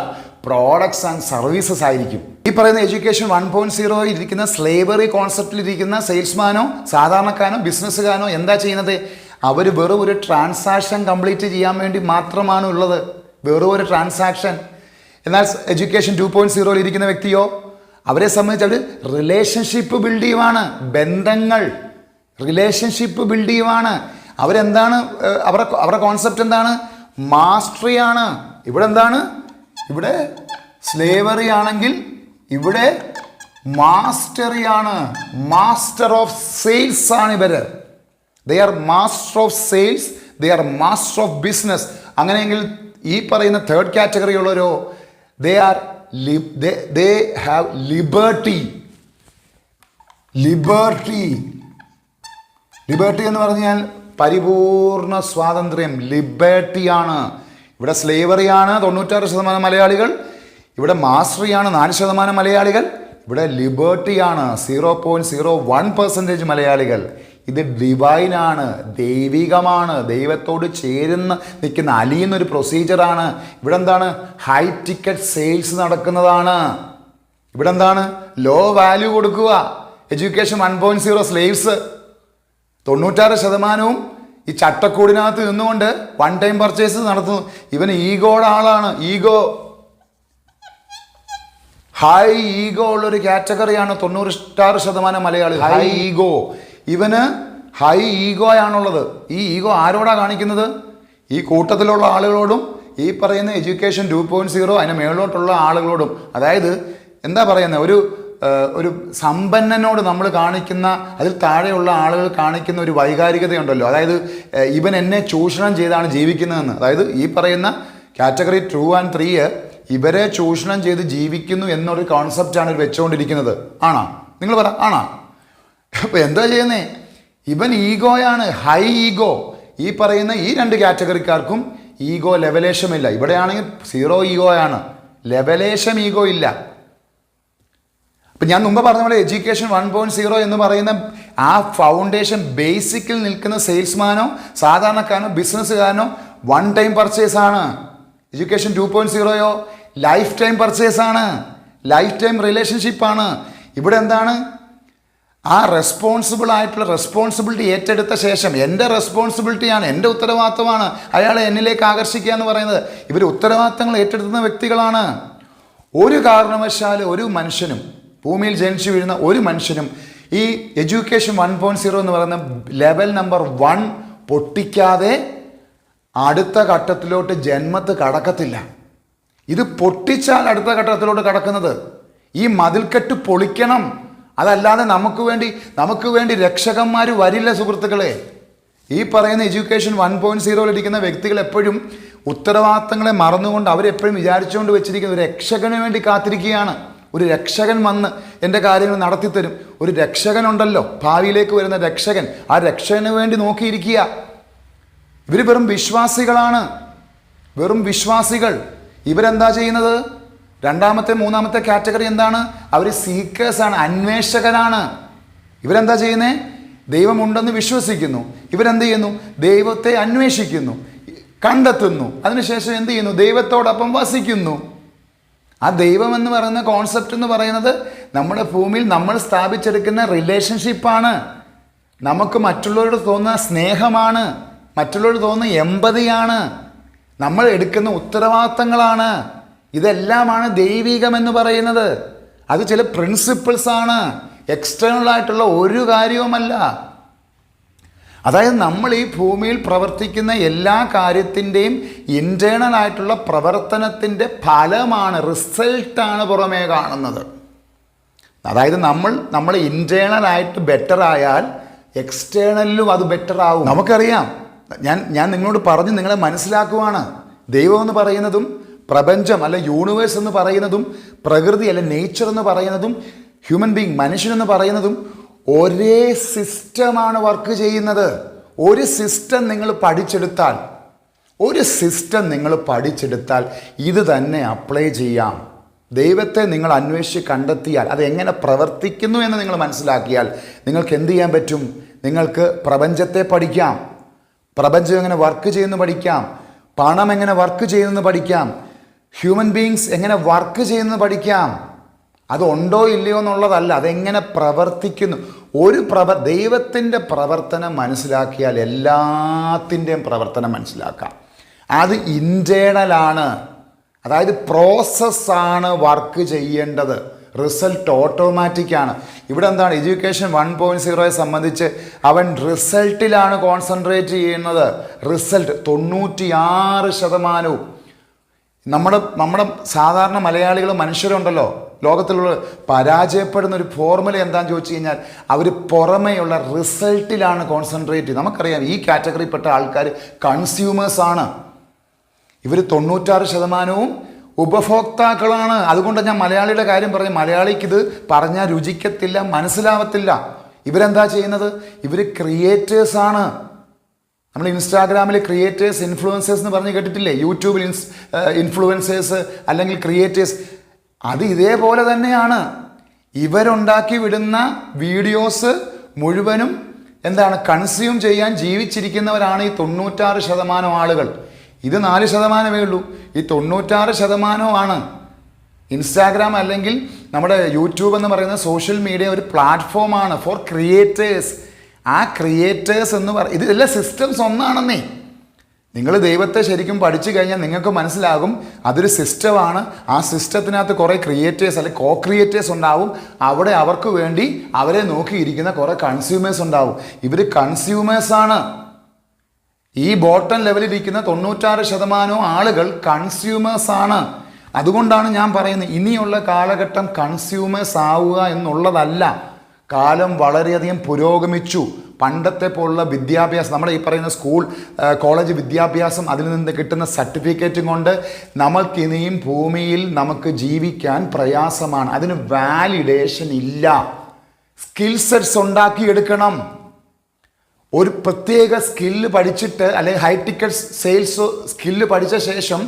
പ്രോഡക്ട്സ് ആൻഡ് സർവീസസ് ആയിരിക്കും. ഈ പറയുന്ന എഡ്യൂക്കേഷൻ 1.0 ഇരിക്കുന്ന സ്ലേവറി കോൺസെപ്റ്റിൽ ഇരിക്കുന്ന സെയിൽസ്മാനോ സാധാരണക്കാരനോ ബിസിനസ്സുകാരനോ എന്താ ചെയ്യുന്നത്? അവർ വെറും ഒരു ട്രാൻസാക്ഷൻ കംപ്ലീറ്റ് ചെയ്യാൻ വേണ്ടി മാത്രമാണ് ഉള്ളത്. വെറും ഒരു ട്രാൻസാക്ഷൻ. എന്നാൽ എഡ്യൂക്കേഷൻ 2.0 ഇരിക്കുന്ന വ്യക്തിയോ അവരെ സംബന്ധിച്ച് അവർ റിലേഷൻഷിപ്പ് ബിൽഡ് ചെയ്യുവാണ്. ബന്ധങ്ങൾ, റിലേഷൻഷിപ്പ് ബിൽഡ് ചെയ്യുവാണ്. അവരെന്താണ്? അവരുടെ കോൺസെപ്റ്റ് എന്താണ്? മാസ്റ്ററി ആണ്. ഇവിടെ എന്താണ്? ഇവിടെ സ്ലേവറി ആണെങ്കിൽ ഇവിടെ മാസ്റ്ററി ആണ്. മാസ്റ്റർ ഓഫ് സെയിൽസ് ആണ് ഇവര്. They are master of sales, they are master of business. അങ്ങനെയെങ്കിൽ ഈ പറയുന്ന തേർഡ് കാറ്റഗറി ഉള്ളവരോ they have liberty എന്ന് പറഞ്ഞാൽ പരിപൂർണ സ്വാതന്ത്ര്യം. ലിബർട്ടിയാണ്. ഇവിടെ സ്ലേവറിയാണ് 96% മലയാളികൾ, ഇവിടെ മാസ്റ്ററിയാണ് 4% മലയാളികൾ, ഇവിടെ ലിബർട്ടിയാണ് 0.01% മലയാളികൾ. ഇത് ഡിവൈനാണ്, ദൈവികമാണ്, ദൈവത്തോട് ചേരുന്ന നിൽക്കുന്ന അലിയുന്നൊരു പ്രൊസീജിയറാണ്. ഇവിടെ എന്താണ്? ഹൈ ടിക്കറ്റ് സെയിൽസ് നടക്കുന്നതാണ്. ഇവിടെ എന്താണ്? ലോ വാല്യൂ കൊടുക്കുക. എഡ്യൂക്കേഷൻ 1.0 സ്ലേവ്സ് 96% ഈ ചട്ടക്കൂടിനകത്ത് നിന്നുകൊണ്ട് വൺ ടൈം പർച്ചേസ് നടത്തുന്നു. ഇവൻ ഈഗോയുടെ ആളാണ്. ഹൈ ഈഗോ ഉള്ളൊരു കാറ്റഗറിയാണ് 96% മലയാളി. High ego. ഇവന് ഹൈ ഈഗോയാണുള്ളത്. ഈ ഈഗോ ആരോടാ കാണിക്കുന്നത്? ഈ കൂട്ടത്തിലുള്ള ആളുകളോടും ഈ പറയുന്ന എഡ്യൂക്കേഷൻ 2.0 അതിന് മേളോട്ടുള്ള ആളുകളോടും. അതായത് എന്താ പറയുന്നത്? ഒരു സമ്പന്നനോട് നമ്മൾ കാണിക്കുന്ന, അതിൽ താഴെയുള്ള ആളുകൾ കാണിക്കുന്ന ഒരു വൈകാരികതയുണ്ടല്ലോ. അതായത് ഇവൻ എന്നെ ചൂഷണം ചെയ്താണ് ജീവിക്കുന്നതെന്ന്. അതായത് ഈ പറയുന്ന കാറ്റഗറി 2 and 3 ഇവരെ ചൂഷണം ചെയ്ത് ജീവിക്കുന്നു എന്നൊരു കോൺസെപ്റ്റാണ് ഇവർ വെച്ചുകൊണ്ടിരിക്കുന്നത്. ആണോ? നിങ്ങൾ പറ, ആണോ? അപ്പോൾ എന്താ ചെയ്യുന്നേ? ഇവൻ ഈഗോയാണ്, ഹൈ ഈഗോ. ഈ പറയുന്ന ഈ രണ്ട് കാറ്റഗറിക്കാർക്കും ഈഗോ ലെവലേശമില്ല. ഇവിടെയാണെങ്കിൽ 0 ഈഗോയാണ്, ലെവലേശം ഈഗോ ഇല്ല. അപ്പം ഞാൻ മുമ്പ് പറഞ്ഞ പോലെ എഡ്യൂക്കേഷൻ 1.0 എന്ന് പറയുന്ന ആ ഫൗണ്ടേഷൻ ബേസിക്കിൽ നിൽക്കുന്ന സെയിൽസ്മാനോ സാധാരണക്കാരനോ ബിസിനസ്സുകാരനോ വൺ ടൈം പർച്ചേസ് ആണ്. എഡ്യൂക്കേഷൻ 2.0യോ ലൈഫ് ടൈം പർച്ചേസ് ആണ്, ലൈഫ് ടൈം റിലേഷൻഷിപ്പാണ്. ഇവിടെ എന്താണ്? ആ റെസ്പോൺസിബിലിറ്റി ഏറ്റെടുത്ത ശേഷം എൻ്റെ റെസ്പോൺസിബിലിറ്റിയാണ്, എൻ്റെ ഉത്തരവാദിത്തമാണ് അയാളെ എന്നിലേക്ക് ആകർഷിക്കുക എന്ന് പറയുന്നത്. ഇവർ ഉത്തരവാദിത്തങ്ങൾ ഏറ്റെടുക്കുന്ന വ്യക്തികളാണ്. ഒരു കാരണവശാൽ ഒരു മനുഷ്യനും, ഭൂമിയിൽ ജനിച്ചു വീഴുന്ന ഒരു മനുഷ്യനും ഈ എഡ്യൂക്കേഷൻ 1.0 എന്ന് പറയുന്ന ലെവൽ നമ്പർ 1 പൊട്ടിക്കാതെ അടുത്ത ഘട്ടത്തിലോട്ട് ജന്മത്ത് കടക്കത്തില്ല. ഇത് പൊട്ടിച്ചാൽ അടുത്ത ഘട്ടത്തിലോട്ട് കടക്കുന്നത്. ഈ മതിൽക്കെട്ട് പൊളിക്കണം. അതല്ലാതെ നമുക്ക് വേണ്ടി രക്ഷകന്മാർ വരില്ല സുഹൃത്തുക്കളെ. ഈ പറയുന്ന എഡ്യൂക്കേഷൻ 1.0 ഇരിക്കുന്ന വ്യക്തികൾ എപ്പോഴും ഉത്തരവാദിത്തങ്ങളെ മറന്നുകൊണ്ട് അവരെപ്പോഴും വിചാരിച്ചുകൊണ്ട് വെച്ചിരിക്കുന്ന ഒരു രക്ഷകന് വേണ്ടി കാത്തിരിക്കുകയാണ്. ഒരു രക്ഷകൻ വന്ന് എൻ്റെ കാര്യങ്ങൾ നടത്തിത്തരും. ഒരു രക്ഷകനുണ്ടല്ലോ, ഭാവിയിലേക്ക് വരുന്ന രക്ഷകൻ. ആ രക്ഷകന് വേണ്ടി നോക്കിയിരിക്കുക. ഇവർ വെറും വിശ്വാസികളാണ്, വെറും വിശ്വാസികൾ. ഇവരെന്താ ചെയ്യുന്നത്? രണ്ടാമത്തെ മൂന്നാമത്തെ കാറ്റഗറി എന്താണ്? അവർ സീക്കേഴ്സാണ്, അന്വേഷകരാണ്. ഇവരെന്താ ചെയ്യുന്നത്? ദൈവമുണ്ടെന്ന് വിശ്വസിക്കുന്നു. ഇവരെന്ത് ചെയ്യുന്നു? ദൈവത്തെ അന്വേഷിക്കുന്നു, കണ്ടെത്തുന്നു. അതിനുശേഷം എന്ത് ചെയ്യുന്നു? ദൈവത്തോടൊപ്പം വസിക്കുന്നു. ആ ദൈവം എന്ന് പറയുന്ന കോൺസെപ്റ്റ് എന്ന് പറയുന്നത് നമ്മുടെ ഭൂമിയിൽ നമ്മൾ സ്ഥാപിച്ചെടുക്കുന്ന റിലേഷൻഷിപ്പാണ്. നമുക്ക് മറ്റുള്ളവരോട് തോന്നുന്ന സ്നേഹമാണ്, മറ്റുള്ളവരോട് തോന്നുന്ന എമ്പതിയാണ്, നമ്മൾ എടുക്കുന്ന ഉത്തരവാദിത്തങ്ങളാണ്. ഇതെല്ലാമാണ് ദൈവികമെന്ന് പറയുന്നത്. അത് ചില പ്രിൻസിപ്പിൾസാണ്, എക്സ്റ്റേണൽ ആയിട്ടുള്ള ഒരു കാര്യവുമല്ല. അതായത് നമ്മൾ ഈ ഭൂമിയിൽ പ്രവർത്തിക്കുന്ന എല്ലാ കാര്യത്തിൻ്റെയും ഇൻറ്റേർണൽ ആയിട്ടുള്ള പ്രവർത്തനത്തിൻ്റെ ഫലമാണ്, റിസൾട്ടാണ് പുറമേ കാണുന്നത്. അതായത് നമ്മൾ ഇൻറ്റേർണലായിട്ട് ബെറ്റർ ആയാൽ എക്സ്റ്റേണലിലും അത് ബെറ്റർ ആവും. നമുക്കറിയാം, ഞാൻ നിങ്ങളോട് പറഞ്ഞ് നിങ്ങളെ മനസ്സിലാക്കുവാണ്. ദൈവം എന്ന് പറയുന്നതും പ്രപഞ്ചം അല്ല യൂണിവേഴ്സ് എന്ന് പറയുന്നതും പ്രകൃതി അല്ല നേച്ചർ എന്ന് പറയുന്നതും ഹ്യൂമൻ ബീങ് മനുഷ്യനെന്ന് പറയുന്നതും ഒരേ സിസ്റ്റമാണ് വർക്ക് ചെയ്യുന്നത്. ഒരു സിസ്റ്റം നിങ്ങൾ പഠിച്ചെടുത്താൽ ഇത് തന്നെ അപ്ലൈ ചെയ്യാം. ദൈവത്തെ നിങ്ങൾ അന്വേഷിച്ച് കണ്ടെത്തിയാൽ അത് എങ്ങനെ പ്രവർത്തിക്കുന്നു എന്ന് നിങ്ങൾ മനസ്സിലാക്കിയാൽ നിങ്ങൾക്ക് എന്ത് ചെയ്യാൻ പറ്റും? നിങ്ങൾക്ക് പ്രപഞ്ചത്തെ പഠിക്കാം, പ്രപഞ്ചം എങ്ങനെ വർക്ക് ചെയ്യുന്നു പഠിക്കാം, പണം എങ്ങനെ വർക്ക് ചെയ്യുന്നു പഠിക്കാം, ഹ്യൂമൻ ബീങ്സ് എങ്ങനെ വർക്ക് ചെയ്യുന്നു പഠിക്കാം. അതുണ്ടോ ഇല്ലയോ എന്നുള്ളതല്ല, അതെങ്ങനെ പ്രവർത്തിക്കുന്നു. ദൈവത്തിൻ്റെ പ്രവർത്തനം മനസ്സിലാക്കിയാൽ എല്ലാത്തിൻ്റെയും പ്രവർത്തനം മനസ്സിലാക്കാം. അത് ഇൻറ്റേർണലാണ്, അതായത് പ്രോസസ്സാണ് വർക്ക് ചെയ്യേണ്ടത്. റിസൾട്ട് ഓട്ടോമാറ്റിക്കാണ്. ഇവിടെ എന്താണ്? എഡ്യൂക്കേഷൻ 1.0യെ സംബന്ധിച്ച് അവൻ റിസൾട്ടിലാണ് കോൺസെൻട്രേറ്റ് ചെയ്യുന്നത്. റിസൾട്ട് 96%. നമ്മുടെ സാധാരണ മലയാളികൾ മനുഷ്യരുണ്ടല്ലോ, ലോകത്തിലുള്ള പരാജയപ്പെടുന്ന ഒരു ഫോർമുല എന്താണെന്ന് ചോദിച്ചു കഴിഞ്ഞാൽ അവർ പുറമേയുള്ള റിസൾട്ടിലാണ് കോൺസെൻട്രേറ്റ് ചെയ്യുന്നത്. നമുക്കറിയാം ഈ കാറ്റഗറിയിൽപ്പെട്ട ആൾക്കാർ കൺസ്യൂമേഴ്സാണ്. ഇവർ 96% ഉപഭോക്താക്കളാണ്. അതുകൊണ്ട് ഞാൻ മലയാളിയുടെ കാര്യം പറയും. മലയാളിക്കിത് പറഞ്ഞാൽ രുചിക്കത്തില്ല, മനസ്സിലാവത്തില്ല. ഇവരെന്താ ചെയ്യുന്നത്? ഇവർ ക്രിയേറ്റേഴ്സാണ്. നമ്മൾ ഇൻസ്റ്റാഗ്രാമിൽ ക്രിയേറ്റേഴ്സ്, ഇൻഫ്ലുവൻസേഴ്സ് എന്ന് പറഞ്ഞ് കേട്ടിട്ടില്ലേ? യൂട്യൂബിൽ ഇൻഫ്ലുവൻസേഴ്സ് അല്ലെങ്കിൽ ക്രിയേറ്റേഴ്സ്. അത് ഇതേപോലെ തന്നെയാണ്. ഇവരുണ്ടാക്കി വിടുന്ന വീഡിയോസ് മുഴുവനും എന്താണ്? കൺസ്യൂം ചെയ്യാൻ ജീവിച്ചിരിക്കുന്നവരാണ് ഈ 96% ആളുകൾ. ഇത് 4%മേ ഉള്ളൂ. ഈ 96%ആണ്. ഇൻസ്റ്റാഗ്രാം അല്ലെങ്കിൽ നമ്മുടെ യൂട്യൂബ് എന്ന് പറയുന്ന സോഷ്യൽ മീഡിയ ഒരു പ്ലാറ്റ്ഫോമാണ് ഫോർ ക്രിയേറ്റേഴ്സ്. ആ ക്രിയേറ്റേഴ്സ് എന്ന് ഇതെല്ലാം സിസ്റ്റംസ് ഒന്നാണെന്നേ. നിങ്ങൾ ദൈവത്തെ ശരിക്കും പഠിച്ചു കഴിഞ്ഞാൽ നിങ്ങൾക്ക് മനസ്സിലാകും അതൊരു സിസ്റ്റമാണ്. ആ സിസ്റ്റത്തിനകത്ത് കുറേ ക്രിയേറ്റേഴ്സ് അല്ലെങ്കിൽ കോ ക്രിയേറ്റേഴ്സ് ഉണ്ടാവും. അവിടെ അവർക്ക് വേണ്ടി അവരെ നോക്കിയിരിക്കുന്ന കുറേ കൺസ്യൂമേഴ്സ് ഉണ്ടാവും. ഇവർ കൺസ്യൂമേഴ്സാണ്. ഈ ബോട്ടം ലെവലിലിരിക്കുന്ന 96% ആളുകൾ കൺസ്യൂമേഴ്സാണ്. അതുകൊണ്ടാണ് ഞാൻ പറയുന്നത് ഇനിയുള്ള കാലഘട്ടം കൺസ്യൂമേഴ്സ് ആവുക എന്നുള്ളതല്ല. കാലം വളരെയധികം പുരോഗമിച്ചു. പണ്ടത്തെ പോലുള്ള വിദ്യാഭ്യാസം, നമ്മുടെ ഈ പറയുന്ന സ്കൂൾ കോളേജ് വിദ്യാഭ്യാസം, അതിൽ നിന്ന് കിട്ടുന്ന സർട്ടിഫിക്കറ്റും കൊണ്ട് നമുക്കിനിയും ഭൂമിയിൽ നമുക്ക് ജീവിക്കാൻ പ്രയാസമാണ്. അതിന് വാലിഡേഷൻ ഇല്ല. സ്കിൽ സെറ്റ്സ് ഉണ്ടാക്കിയെടുക്കണം. ഒരു പ്രത്യേക സ്കില്ല് പഠിച്ചിട്ട് അല്ലെങ്കിൽ ഹൈ ടിക്കറ്റ് സെയിൽസ് സ്കില്ല് പഠിച്ച ശേഷം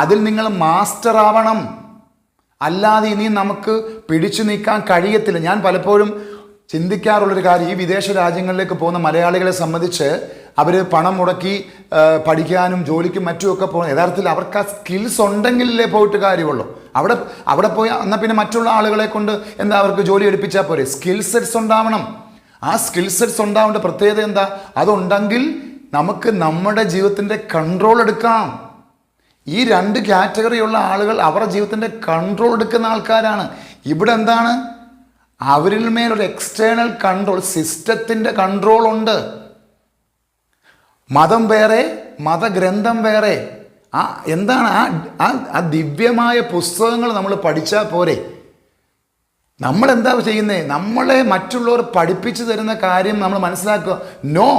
അതിൽ നിങ്ങൾ മാസ്റ്റർ ആവണം. അല്ലാതെ ഇനി നമുക്ക് പിടിച്ചു നിൽക്കാൻ കഴിയത്തില്ല. ഞാൻ പലപ്പോഴും ചിന്തിക്കാറുള്ളൊരു കാര്യം, ഈ വിദേശ രാജ്യങ്ങളിലേക്ക് പോകുന്ന മലയാളികളെ സംബന്ധിച്ച് അവർ പണം മുടക്കി പഠിക്കാനും ജോലിക്കും മറ്റുമൊക്കെ പോകുന്നത് യഥാർത്ഥത്തിൽ അവർക്ക് ആ സ്കിൽസ് ഉണ്ടെങ്കിലേ പോയിട്ട് കാര്യമുള്ളൂ. അവിടെ പോയി എന്നാൽ പിന്നെ മറ്റുള്ള ആളുകളെ കൊണ്ട് എന്താ അവർക്ക് ജോലി എടുപ്പിച്ചാൽ പോരെ? സ്കിൽ സെറ്റ്സ് ഉണ്ടാവണം. ആ സ്കിൽ സെറ്റ്സ് ഉണ്ടാവേണ്ട പ്രത്യേകത എന്താ? അതുണ്ടെങ്കിൽ നമുക്ക് നമ്മുടെ ജീവിതത്തിൻ്റെ കൺട്രോൾ എടുക്കാം. ഈ 2 കാറ്റഗറിയുള്ള ആളുകൾ അവരുടെ ജീവിതത്തിൻ്റെ കൺട്രോൾ എടുക്കുന്ന ആൾക്കാരാണ്. ഇവിടെ എന്താണ്? അവരിൽ മേലൊരു എക്സ്റ്റേണൽ കൺട്രോൾ, സിസ്റ്റത്തിൻ്റെ കൺട്രോൾ ഉണ്ട്. മതം വേറെ, മതഗ്രന്ഥം വേറെ. എന്താണ് ആ ദിവ്യമായ പുസ്തകങ്ങൾ നമ്മൾ പഠിച്ചാൽ പോരെ? നമ്മളെന്താ ചെയ്യുന്നത്? നമ്മളെ മറ്റുള്ളവർ പഠിപ്പിച്ചു തരുന്ന കാര്യം നമ്മൾ മനസ്സിലാക്കുക. നോ,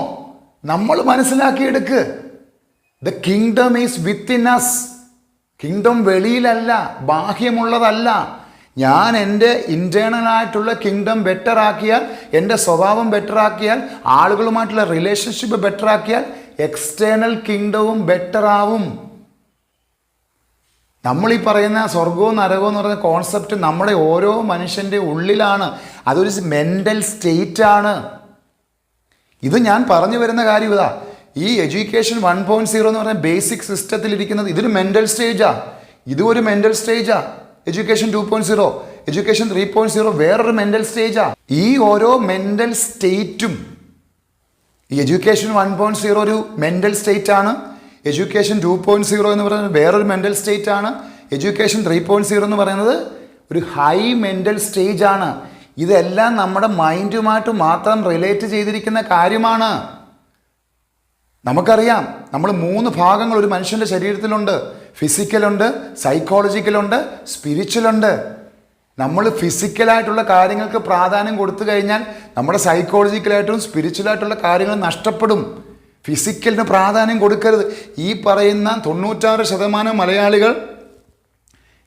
നമ്മൾ മനസ്സിലാക്കിയെടുക്ക്. The kingdom is within us. Kingdom വെളിയിലല്ല, ബാഹ്യമുള്ളതല്ല. ഞാൻ എൻ്റെ ഇൻറ്റേർണലായിട്ടുള്ള കിങ്ഡം ബെറ്റർ ആക്കിയാൽ, എൻ്റെ സ്വഭാവം ബെറ്റർ ആക്കിയാൽ, ആളുകളുമായിട്ടുള്ള റിലേഷൻഷിപ്പ് ബെറ്റർ ആക്കിയാൽ എക്സ്റ്റേണൽ കിങ്ഡവും ബെറ്റർ ആവും. നമ്മൾ ഈ പറയുന്ന സ്വർഗവും നരകവും എന്ന് പറയുന്ന കോൺസെപ്റ്റ് നമ്മുടെ ഓരോ മനുഷ്യൻ്റെ ഉള്ളിലാണ്. അതൊരു മെൻ്റൽ സ്റ്റേറ്റ് ആണ്. ഇത് ഞാൻ പറഞ്ഞു വരുന്ന കാര്യം ഇതാ, ഈ എഡ്യൂക്കേഷൻ 1.0 എന്ന് പറഞ്ഞ ബേസിക് സിസ്റ്റത്തിൽ ഇരിക്കുന്നത് ഇതൊരു മെൻ്റൽ സ്റ്റേജാ. ഇതും ഒരു മെൻ്റൽ സ്റ്റേജാ. എഡ്യൂക്കേഷൻ 2.0, എഡ്യൂക്കേഷൻ 3.0 വേറൊരു മെൻ്റൽ സ്റ്റേജാ. ഈ ഓരോ മെൻ്റൽ സ്റ്റേറ്റും, ഈ എഡ്യൂക്കേഷൻ 1.0 ഒരു മെൻ്റൽ സ്റ്റേറ്റ് ആണ്, എഡ്യൂക്കേഷൻ 2.0 എന്ന് പറയുന്നത് വേറൊരു മെൻ്റൽ സ്റ്റേറ്റ് ആണ്, എഡ്യൂക്കേഷൻ 3.0 എന്ന് പറയുന്നത് ഒരു ഹൈ മെൻ്റൽ സ്റ്റേജ് ആണ്. ഇതെല്ലാം നമ്മുടെ മൈൻഡുമായിട്ട് മാത്രം റിലേറ്റ് ചെയ്തിരിക്കുന്ന കാര്യമാണ്. നമുക്കറിയാം, നമ്മൾ 3 ഭാഗങ്ങൾ ഒരു മനുഷ്യൻ്റെ ശരീരത്തിലുണ്ട്. ഫിസിക്കലുണ്ട്, സൈക്കോളജിക്കലുണ്ട്, സ്പിരിച്വലുണ്ട്. നമ്മൾ ഫിസിക്കലായിട്ടുള്ള കാര്യങ്ങൾക്ക് പ്രാധാന്യം കൊടുത്തു കഴിഞ്ഞാൽ നമ്മുടെ സൈക്കോളജിക്കലായിട്ടും സ്പിരിച്വലായിട്ടുള്ള കാര്യങ്ങൾ നഷ്ടപ്പെടും. ഫിസിക്കലിന് പ്രാധാന്യം കൊടുക്കരുത്. ഈ പറയുന്ന 96% മലയാളികൾ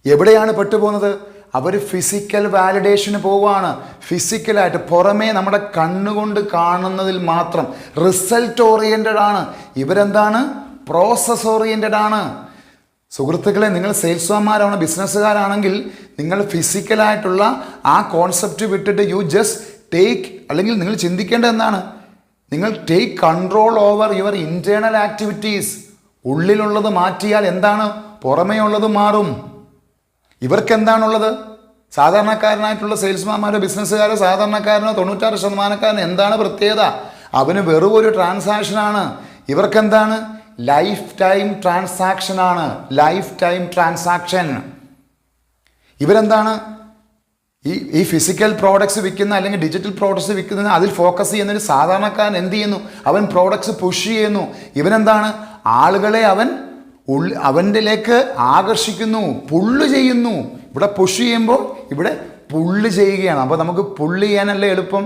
എവിടെയാണ് പെട്ടുപോകുന്നത്? അവർ ഫിസിക്കൽ വാലിഡേഷന് പോവുകയാണ്. ഫിസിക്കലായിട്ട് പുറമേ നമ്മുടെ കണ്ണുകൊണ്ട് കാണുന്നതിൽ മാത്രം റിസൾട്ട് ഓറിയൻറ്റഡ് ആണ്. ഇവരെന്താണ്? പ്രോസസ് ഓറിയൻറ്റഡ് ആണ്. സുഹൃത്തുക്കളെ, നിങ്ങൾ സെയിൽസ്മാൻമാരാണ്, ബിസിനസ്സുകാരാണെങ്കിൽ നിങ്ങൾ ഫിസിക്കലായിട്ടുള്ള ആ കോൺസെപ്റ്റ് വിട്ടിട്ട് യു ജസ്റ്റ് ടേക്ക്, അല്ലെങ്കിൽ നിങ്ങൾ ചിന്തിക്കേണ്ടത് എന്താണ്? നിങ്ങൾ take control over your internal activities. ഉള്ളിലുള്ളത് മാറ്റിയാൽ എന്താണ്? പുറമേ ഉള്ളത് മാറും. ഇവർക്ക് എന്താണുള്ളത്? സാധാരണക്കാരനായിട്ടുള്ള സെയിൽസ്മാൻമാരോ ബിസിനസ്സുകാരോ സാധാരണക്കാരനോ 96% എന്താണ് പ്രത്യേകത? അവന് വെറും ഒരു ട്രാൻസാക്ഷനാണ്. ഇവർക്കെന്താണ്? ലൈഫ് ടൈം ട്രാൻസാക്ഷനാണ്. ലൈഫ് ടൈം ട്രാൻസാക്ഷൻ. ഇവരെന്താണ്? ഈ ഫിസിക്കൽ പ്രോഡക്ട്സ് വിൽക്കുന്ന അല്ലെങ്കിൽ ഡിജിറ്റൽ പ്രോഡക്ട്സ് വിൽക്കുന്ന അതിൽ ഫോക്കസ് ചെയ്യുന്നൊരു സാധാരണക്കാരൻ എന്ത് ചെയ്യുന്നു? അവൻ പ്രോഡക്ട്സ് പുഷ് ചെയ്യുന്നു. ഇവനെന്താണ്? ആളുകളെ അവൻ്റെലേക്ക് ആകർഷിക്കുന്നു, പുള്ള് ചെയ്യുന്നു. ഇവിടെ പുഷ് ചെയ്യുമ്പോൾ ഇവിടെ പുള്ള് ചെയ്യുകയാണ്. അപ്പോൾ നമുക്ക് പുള്ള് ചെയ്യാനല്ലേ എളുപ്പം.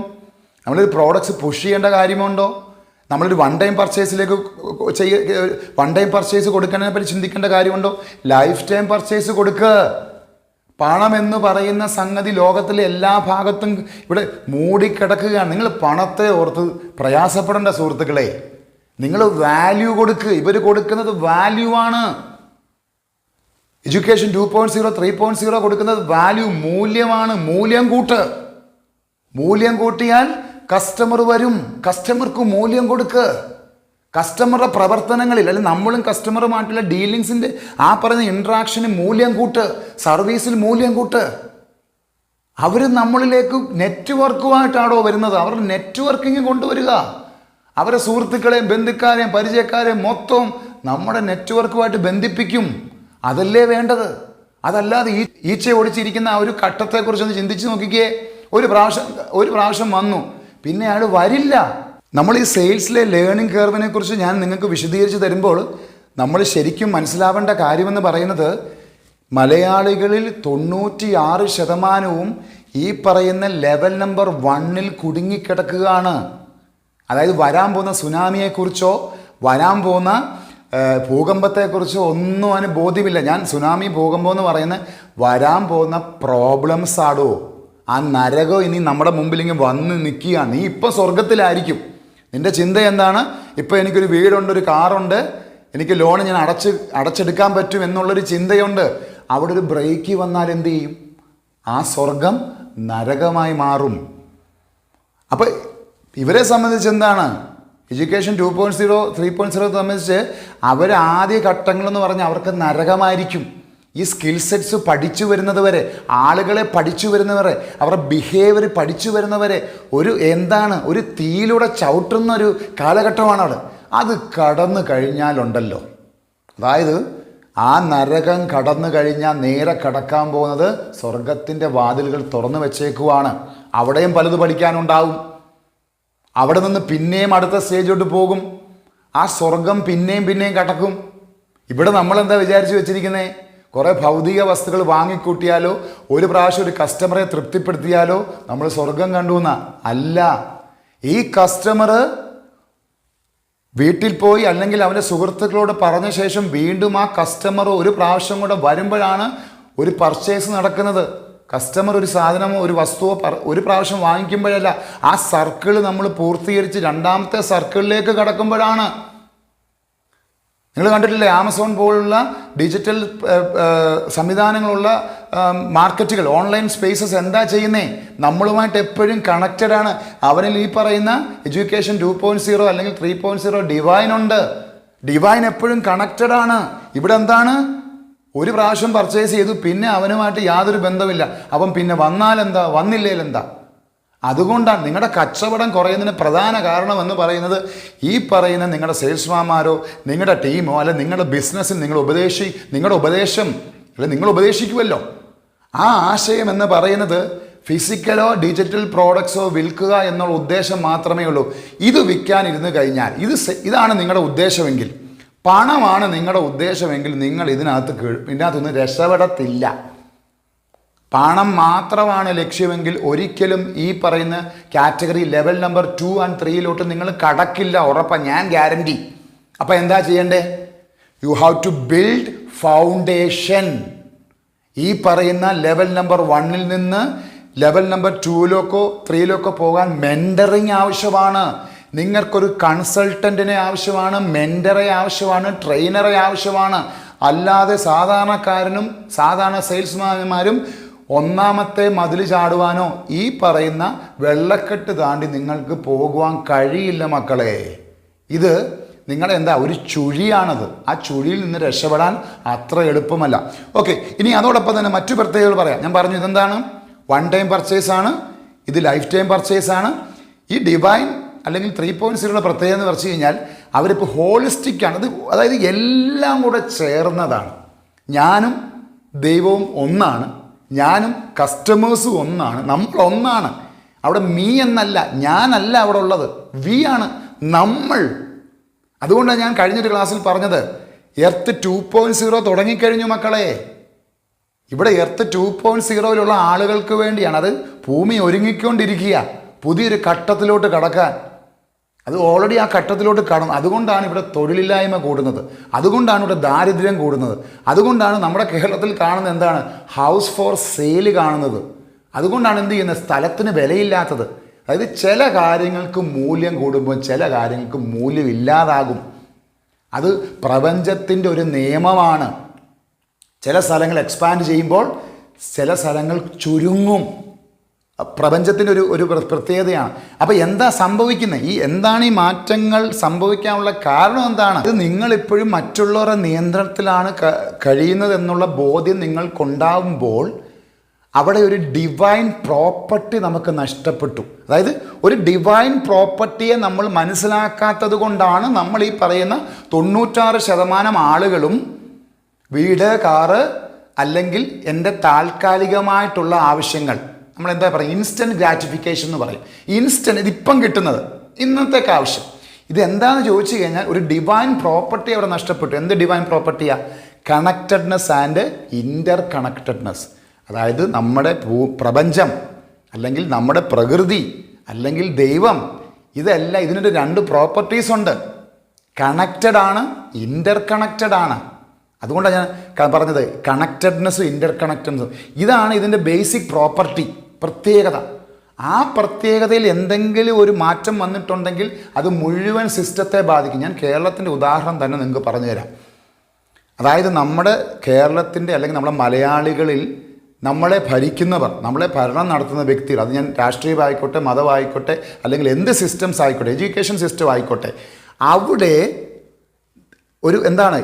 നമ്മളൊരു പ്രോഡക്ട്സ് പുഷ് ചെയ്യേണ്ട കാര്യമുണ്ടോ? നമ്മളൊരു വൺ ടൈം പർച്ചേസ് കൊടുക്കുന്നതിനെ പറ്റി ചിന്തിക്കേണ്ട കാര്യമുണ്ടോ? ലൈഫ് ടൈം പർച്ചേസ് കൊടുക്കുക. പണം എന്ന് പറയുന്ന സംഗതി ലോകത്തിലെ എല്ലാ ഭാഗത്തും ഇവിടെ മൂടിക്കിടക്കുകയാണ്. നിങ്ങൾ പണത്തെ ഓർത്ത് പ്രയാസപ്പെടേണ്ട സുഹൃത്തുക്കളെ. നിങ്ങൾ വാല്യൂ കൊടുക്കുക. ഇവർ കൊടുക്കുന്നത് വാല്യൂ ആണ്. എഡ്യൂക്കേഷൻ 2.0, 3.0 കൊടുക്കുന്നത് വാല്യൂ, മൂല്യമാണ്. മൂല്യം കൂട്ടിയാൽ കസ്റ്റമർ വരും. കസ്റ്റമർക്ക് മൂല്യം കൊടുക്കുക. കസ്റ്റമറുടെ പ്രവർത്തനങ്ങളിൽ, അല്ലെങ്കിൽ നമ്മളും കസ്റ്റമറുമായിട്ടുള്ള ഡീലിങ്സിൻ്റെ ആ പറയുന്ന ഇൻട്രാക്ഷന് മൂല്യം കൂട്ട്, സർവീസിൽ മൂല്യം കൂട്ട്. അവർ നമ്മളിലേക്ക് നെറ്റ്വർക്കുമായിട്ടാണോ വരുന്നത്? അവരുടെ നെറ്റ്വർക്കിങ് കൊണ്ടുവരിക. അവരെ സുഹൃത്തുക്കളെയും ബന്ധുക്കാരെയും പരിചയക്കാരെയും മൊത്തം നമ്മുടെ നെറ്റ്വർക്കുമായിട്ട് ബന്ധിപ്പിക്കും. അതല്ലേ വേണ്ടത്. അതല്ലാതെ ഈച്ച ഓടിച്ചിരിക്കുന്ന ആ ഒരു ഘട്ടത്തെക്കുറിച്ചൊന്ന് ചിന്തിച്ച് നോക്കിക്കേ. ഒരു പ്രാവശ്യം വന്നു, പിന്നെ അയാൾ വരില്ല. നമ്മൾ ഈ സെയിൽസിലെ ലേണിംഗ് കർവിനെ കുറിച്ച് ഞാൻ നിങ്ങൾക്ക് വിശദീകരിച്ച് തരുമ്പോൾ നമ്മൾ ശരിക്കും മനസ്സിലാവേണ്ട കാര്യമെന്ന് പറയുന്നത്, മലയാളികളിൽ 96% ഈ പറയുന്ന ലെവൽ നമ്പർ 1 കുടുങ്ങിക്കിടക്കുകയാണ്. അതായത് വരാൻ പോകുന്ന സുനാമിയെക്കുറിച്ചോ വരാൻ പോകുന്ന ഭൂകമ്പത്തെക്കുറിച്ചോ ഒന്നും അതിന് ബോധ്യമില്ല. ഞാൻ സുനാമി, ഭൂകമ്പം എന്ന് പറയുന്ന വരാൻ പോകുന്ന പ്രോബ്ലംസ് ആടോ. ആ നരകം ഇനി നമ്മുടെ മുമ്പിൽ ഇങ്ങനെ വന്ന് നിൽക്കുകയാണ്. നീ ഇപ്പം സ്വർഗത്തിലായിരിക്കും. നിൻ്റെ ചിന്ത എന്താണ്? ഇപ്പം എനിക്കൊരു വീടുണ്ട്, ഒരു കാറുണ്ട്, എനിക്ക് ലോൺ ഞാൻ അടച്ചെടുക്കാൻ പറ്റും എന്നുള്ളൊരു ചിന്തയുണ്ട്. അവിടെ ഒരു ബ്രേക്ക് വന്നാൽ എന്ത് ചെയ്യും? ആ സ്വർഗം നരകമായി മാറും. അപ്പം ഇവരെ സംബന്ധിച്ച് എന്താണ്? എഡ്യൂക്കേഷൻ 2.0, 3.0 സംബന്ധിച്ച് അവർ ആദ്യ ഘട്ടങ്ങളെന്ന് പറഞ്ഞാൽ അവർക്ക് നരകമായിരിക്കും. ഈ സ്കിൽ സെറ്റ്സ് പഠിച്ചു വരുന്നത് വരെ, ആളുകളെ പഠിച്ചു വരുന്നവരെ, അവരുടെ ബിഹേവിയർ പഠിച്ചു വരുന്നവരെ ഒരു തീയിലൂടെ ചവിട്ടുന്ന ഒരു കാലഘട്ടമാണ് അവിടെ. അത് കടന്നു കഴിഞ്ഞാലുണ്ടല്ലോ, അതായത് ആ നരകം കടന്നു കഴിഞ്ഞാൽ നേരെ കടക്കാൻ പോകുന്നത് സ്വർഗത്തിൻ്റെ വാതിലുകൾ തുറന്നു വെച്ചേക്കുവാണ്. അവിടെയും പലത് പഠിക്കാനുണ്ടാവും. അവിടെ നിന്ന് പിന്നെയും അടുത്ത സ്റ്റേജോട്ട് പോകും. ആ സ്വർഗം പിന്നെയും കടക്കും. ഇവിടെ നമ്മളെന്താ വിചാരിച്ച് വെച്ചിരിക്കുന്നത്? കുറേ ഭൗതിക വസ്തുക്കൾ വാങ്ങിക്കൂട്ടിയാലോ ഒരു പ്രാവശ്യം ഒരു കസ്റ്റമറെ തൃപ്തിപ്പെടുത്തിയാലോ നമ്മൾ സ്വർഗം കണ്ടു എന്നാ? അല്ല. ഈ കസ്റ്റമർ വീട്ടിൽ പോയി അല്ലെങ്കിൽ അവൻ്റെ സുഹൃത്തുക്കളോട് പറഞ്ഞ ശേഷം വീണ്ടും ആ കസ്റ്റമർ ഒരു പ്രാവശ്യം കൂടെ വരുമ്പോഴാണ് ഒരു പർച്ചേസ് നടക്കുന്നത്. കസ്റ്റമർ ഒരു സാധനമോ ഒരു വസ്തുവോ ഒരു പ്രാവശ്യം വാങ്ങിക്കുമ്പോഴല്ല, ആ സർക്കിൾ നമ്മൾ പൂർത്തീകരിച്ച് രണ്ടാമത്തെ സർക്കിളിലേക്ക് കടക്കുമ്പോഴാണ്. നിങ്ങൾ കണ്ടിട്ടില്ലേ, ആമസോൺ പോലുള്ള ഡിജിറ്റൽ സംവിധാനങ്ങളുള്ള മാർക്കറ്റുകൾ, ഓൺലൈൻ സ്പേസസ് എന്താ ചെയ്യുന്നേ? നമ്മളുമായിട്ട് എപ്പോഴും കണക്റ്റഡ് ആണ്. അവനിൽ ഈ പറയുന്ന എഡ്യൂക്കേഷൻ 2.0 അല്ലെങ്കിൽ 3.0 ഡിവൈൻ ഉണ്ട്. ഡിവൈൻ എപ്പോഴും കണക്റ്റഡ് ആണ്. ഇവിടെ എന്താണ്, ഒരു പ്രാവശ്യം പർച്ചേസ് ചെയ്തു, പിന്നെ അവനുമായിട്ട് യാതൊരു ബന്ധമില്ല. അപ്പം പിന്നെ വന്നാലെന്താ, വന്നില്ലേലെന്താ? അതുകൊണ്ടാണ് നിങ്ങളുടെ കച്ചവടം കുറയുന്നതിന് പ്രധാന കാരണം എന്ന് പറയുന്നത് ഈ പറയുന്ന നിങ്ങളുടെ സെയിൽസ്മാന്മാരോ നിങ്ങളുടെ ടീമോ അല്ലെ നിങ്ങളുടെ ബിസിനസ്സിൽ നിങ്ങളുടെ ഉപദേശം അല്ലെ നിങ്ങൾ ഉപദേശിക്കുമല്ലോ, ആ ആശയം എന്ന് പറയുന്നത് ഫിസിക്കലോ ഡിജിറ്റൽ പ്രോഡക്ട്സോ വിൽക്കുക എന്നുള്ള ഉദ്ദേശം മാത്രമേ ഉള്ളൂ. ഇത് വിൽക്കാനിരുന്ന് കഴിഞ്ഞാൽ ഇതാണ് നിങ്ങളുടെ ഉദ്ദേശമെങ്കിൽ, പണമാണ് നിങ്ങളുടെ ഉദ്ദേശമെങ്കിൽ, നിങ്ങൾ ഇതിനകത്തുനിന്ന് രക്ഷപ്പെടത്തില്ല. പണം മാത്രമാണ് ലക്ഷ്യമെങ്കിൽ ഒരിക്കലും ഈ പറയുന്ന കാറ്റഗറി ലെവൽ നമ്പർ 2 and 3 നിങ്ങൾ കടക്കില്ല, ഉറപ്പാണ്, ഞാൻ ഗ്യാരണ്ടി. അപ്പം എന്താ ചെയ്യണ്ടേ? You have to build foundation. ഈ പറയുന്ന ലെവൽ നമ്പർ 1 നിന്ന് ലെവൽ നമ്പർ 2 3 പോകാൻ മെൻറ്ററിങ് ആവശ്യമാണ്. നിങ്ങൾക്കൊരു കൺസൾട്ടൻറ്റിനെ ആവശ്യമാണ്, മെൻറ്ററെ ആവശ്യമാണ്, ട്രെയിനറെ ആവശ്യമാണ്. അല്ലാതെ സാധാരണക്കാരനും സാധാരണ സെയിൽസ്മാന്മാരും ഒന്നാമത്തെ മതിൽ ചാടുവാനോ ഈ പറയുന്ന വെള്ളക്കെട്ട് താണ്ടി നിങ്ങൾക്ക് പോകുവാൻ കഴിയില്ല മക്കളെ. ഇത് നിങ്ങളെന്താ ഒരു ചുഴിയാണത്. ആ ചുഴിയിൽ നിന്ന് രക്ഷപ്പെടാൻ അത്ര എളുപ്പമല്ല. ഓക്കെ, ഇനി അതോടൊപ്പം തന്നെ മറ്റു പ്രത്യേകതകൾ പറയാം. ഞാൻ പറഞ്ഞു ഇതെന്താണ്, 1 ടൈം പർച്ചേസാണ്, ഇത് ലൈഫ് ടൈം പർച്ചേസാണ്. ഈ ഡിവൈൻ അല്ലെങ്കിൽ 3.0 പ്രത്യേകത എന്ന് പറഞ്ഞു കഴിഞ്ഞാൽ അവരിപ്പോൾ ഹോളിസ്റ്റിക് ആണ്. അതായത് എല്ലാം കൂടെ ചേർന്നതാണ്. ഞാനും ദൈവവും ഒന്നാണ്, ഞാനും കസ്റ്റമേഴ്സും ഒന്നാണ്, നമ്മൾ ഒന്നാണ്. അവിടെ മീ എന്നല്ല, ഞാനല്ല അവിടെ ഉള്ളത്, വി ആണ്, നമ്മൾ. അതുകൊണ്ടാണ് ഞാൻ കഴിഞ്ഞൊരു ക്ലാസ്സിൽ പറഞ്ഞത് എർത്ത് 2.0 തുടങ്ങിക്കഴിഞ്ഞു മക്കളെ. ഇവിടെ എർത്ത് 2.0 ആളുകൾക്ക് വേണ്ടിയാണ്. അത് ഭൂമി ഒരുങ്ങിക്കൊണ്ടിരിക്കുക പുതിയൊരു ഘട്ടത്തിലോട്ട് കടക്കാൻ. അത് ഓൾറെഡി ആ ഘട്ടത്തിലോട്ട് കടന്നു. അതുകൊണ്ടാണ് ഇവിടെ തൊഴിലില്ലായ്മ കൂടുന്നത്, അതുകൊണ്ടാണ് ഇവിടെ ദാരിദ്ര്യം കൂടുന്നത്, അതുകൊണ്ടാണ് നമ്മുടെ കേരളത്തിൽ കാണുന്നത് എന്താണ്, ഹൗസ് ഫോർ സെയിൽ കാണുന്നത്. അതുകൊണ്ടാണ് എന്ത് ചെയ്യുന്നത്, സ്ഥലത്തിന് വിലയില്ലാത്തത്. അതായത് ചില കാര്യങ്ങൾക്ക് മൂല്യം കൂടുമ്പോൾ ചില കാര്യങ്ങൾക്ക് മൂല്യമില്ലാതാകും. അത് പ്രപഞ്ചത്തിൻ്റെ ഒരു നിയമമാണ്. ചില സ്ഥലങ്ങൾ എക്സ്പാൻഡ് ചെയ്യുമ്പോൾ ചില സ്ഥലങ്ങൾ ചുരുങ്ങും. പ്രപഞ്ചത്തിൻ്റെ ഒരു പ്രത്യേകതയാണ്. അപ്പോൾ എന്താ സംഭവിക്കുന്നത്, എന്താണ് ഈ മാറ്റങ്ങൾ സംഭവിക്കാനുള്ള കാരണം എന്താണ്? ഇത് നിങ്ങളിപ്പോഴും മറ്റുള്ളവരുടെ നിയന്ത്രണത്തിലാണ് കഴിയുന്നത് എന്നുള്ള ബോധ്യം നിങ്ങൾക്കുണ്ടാവുമ്പോൾ അവിടെ ഒരു ഡിവൈൻ പ്രോപ്പർട്ടി നമുക്ക് നഷ്ടപ്പെട്ടു. അതായത് ഒരു ഡിവൈൻ പ്രോപ്പർട്ടിയെ നമ്മൾ മനസ്സിലാക്കാത്തത് കൊണ്ടാണ് നമ്മൾ ഈ പറയുന്ന 96% ആളുകളും വീട്, കാറ് അല്ലെങ്കിൽ എൻ്റെ താൽക്കാലികമായിട്ടുള്ള ആവശ്യങ്ങൾ, നമ്മൾ എന്താ പറയുക, ഇൻസ്റ്റൻറ്റ് ഗ്രാറ്റിഫിക്കേഷൻ എന്ന് പറയും. ഇൻസ്റ്റൻറ്റ്, ഇതിപ്പം കിട്ടുന്നത്, ഇന്നത്തേക്ക് ആവശ്യം. ഇതെന്താണെന്ന് ചോദിച്ചു കഴിഞ്ഞാൽ ഒരു ഡിവൈൻ പ്രോപ്പർട്ടി അവിടെ നഷ്ടപ്പെട്ടു. എന്ത് ഡിവൈൻ പ്രോപ്പർട്ടിയാണ്? Connectedness and inter connectedness. അതായത് നമ്മുടെ പ്രപഞ്ചം അല്ലെങ്കിൽ നമ്മുടെ പ്രകൃതി അല്ലെങ്കിൽ ദൈവം, ഇതെല്ലാം ഇതിനൊരു 2 പ്രോപ്പർട്ടീസ് ഉണ്ട്. കണക്റ്റഡ് ആണ്, ഇൻ്റർ കണക്റ്റഡ് ആണ്. അതുകൊണ്ടാണ് ഞാൻ പറഞ്ഞത് കണക്റ്റഡ്നെസ്സും ഇൻ്റർ കണക്റ്റഡ്നെസ്സും. ഇതാണ് ഇതിൻ്റെ ബേസിക് പ്രോപ്പർട്ടി, പ്രത്യേകത. ആ പ്രത്യേകതയിൽ എന്തെങ്കിലും ഒരു മാറ്റം വന്നിട്ടുണ്ടെങ്കിൽ അത് മുഴുവൻ സിസ്റ്റത്തെ ബാധിക്കും. ഞാൻ കേരളത്തിൻ്റെ ഉദാഹരണം തന്നെ നിങ്ങൾക്ക് പറഞ്ഞു തരാം. അതായത് നമ്മുടെ കേരളത്തിൻ്റെ അല്ലെങ്കിൽ നമ്മുടെ മലയാളികളിൽ നമ്മളെ ഭരിക്കുന്നവർ, നമ്മളെ ഭരണം നടത്തുന്ന വ്യക്തികൾ, അത് ഞാൻ രാഷ്ട്രീയമായിക്കോട്ടെ, മതമായിക്കോട്ടെ, അല്ലെങ്കിൽ എന്ത് സിസ്റ്റംസ് ആയിക്കോട്ടെ, എഡ്യൂക്കേഷൻ സിസ്റ്റം ആയിക്കോട്ടെ, അവിടെ ഒരു എന്താണ്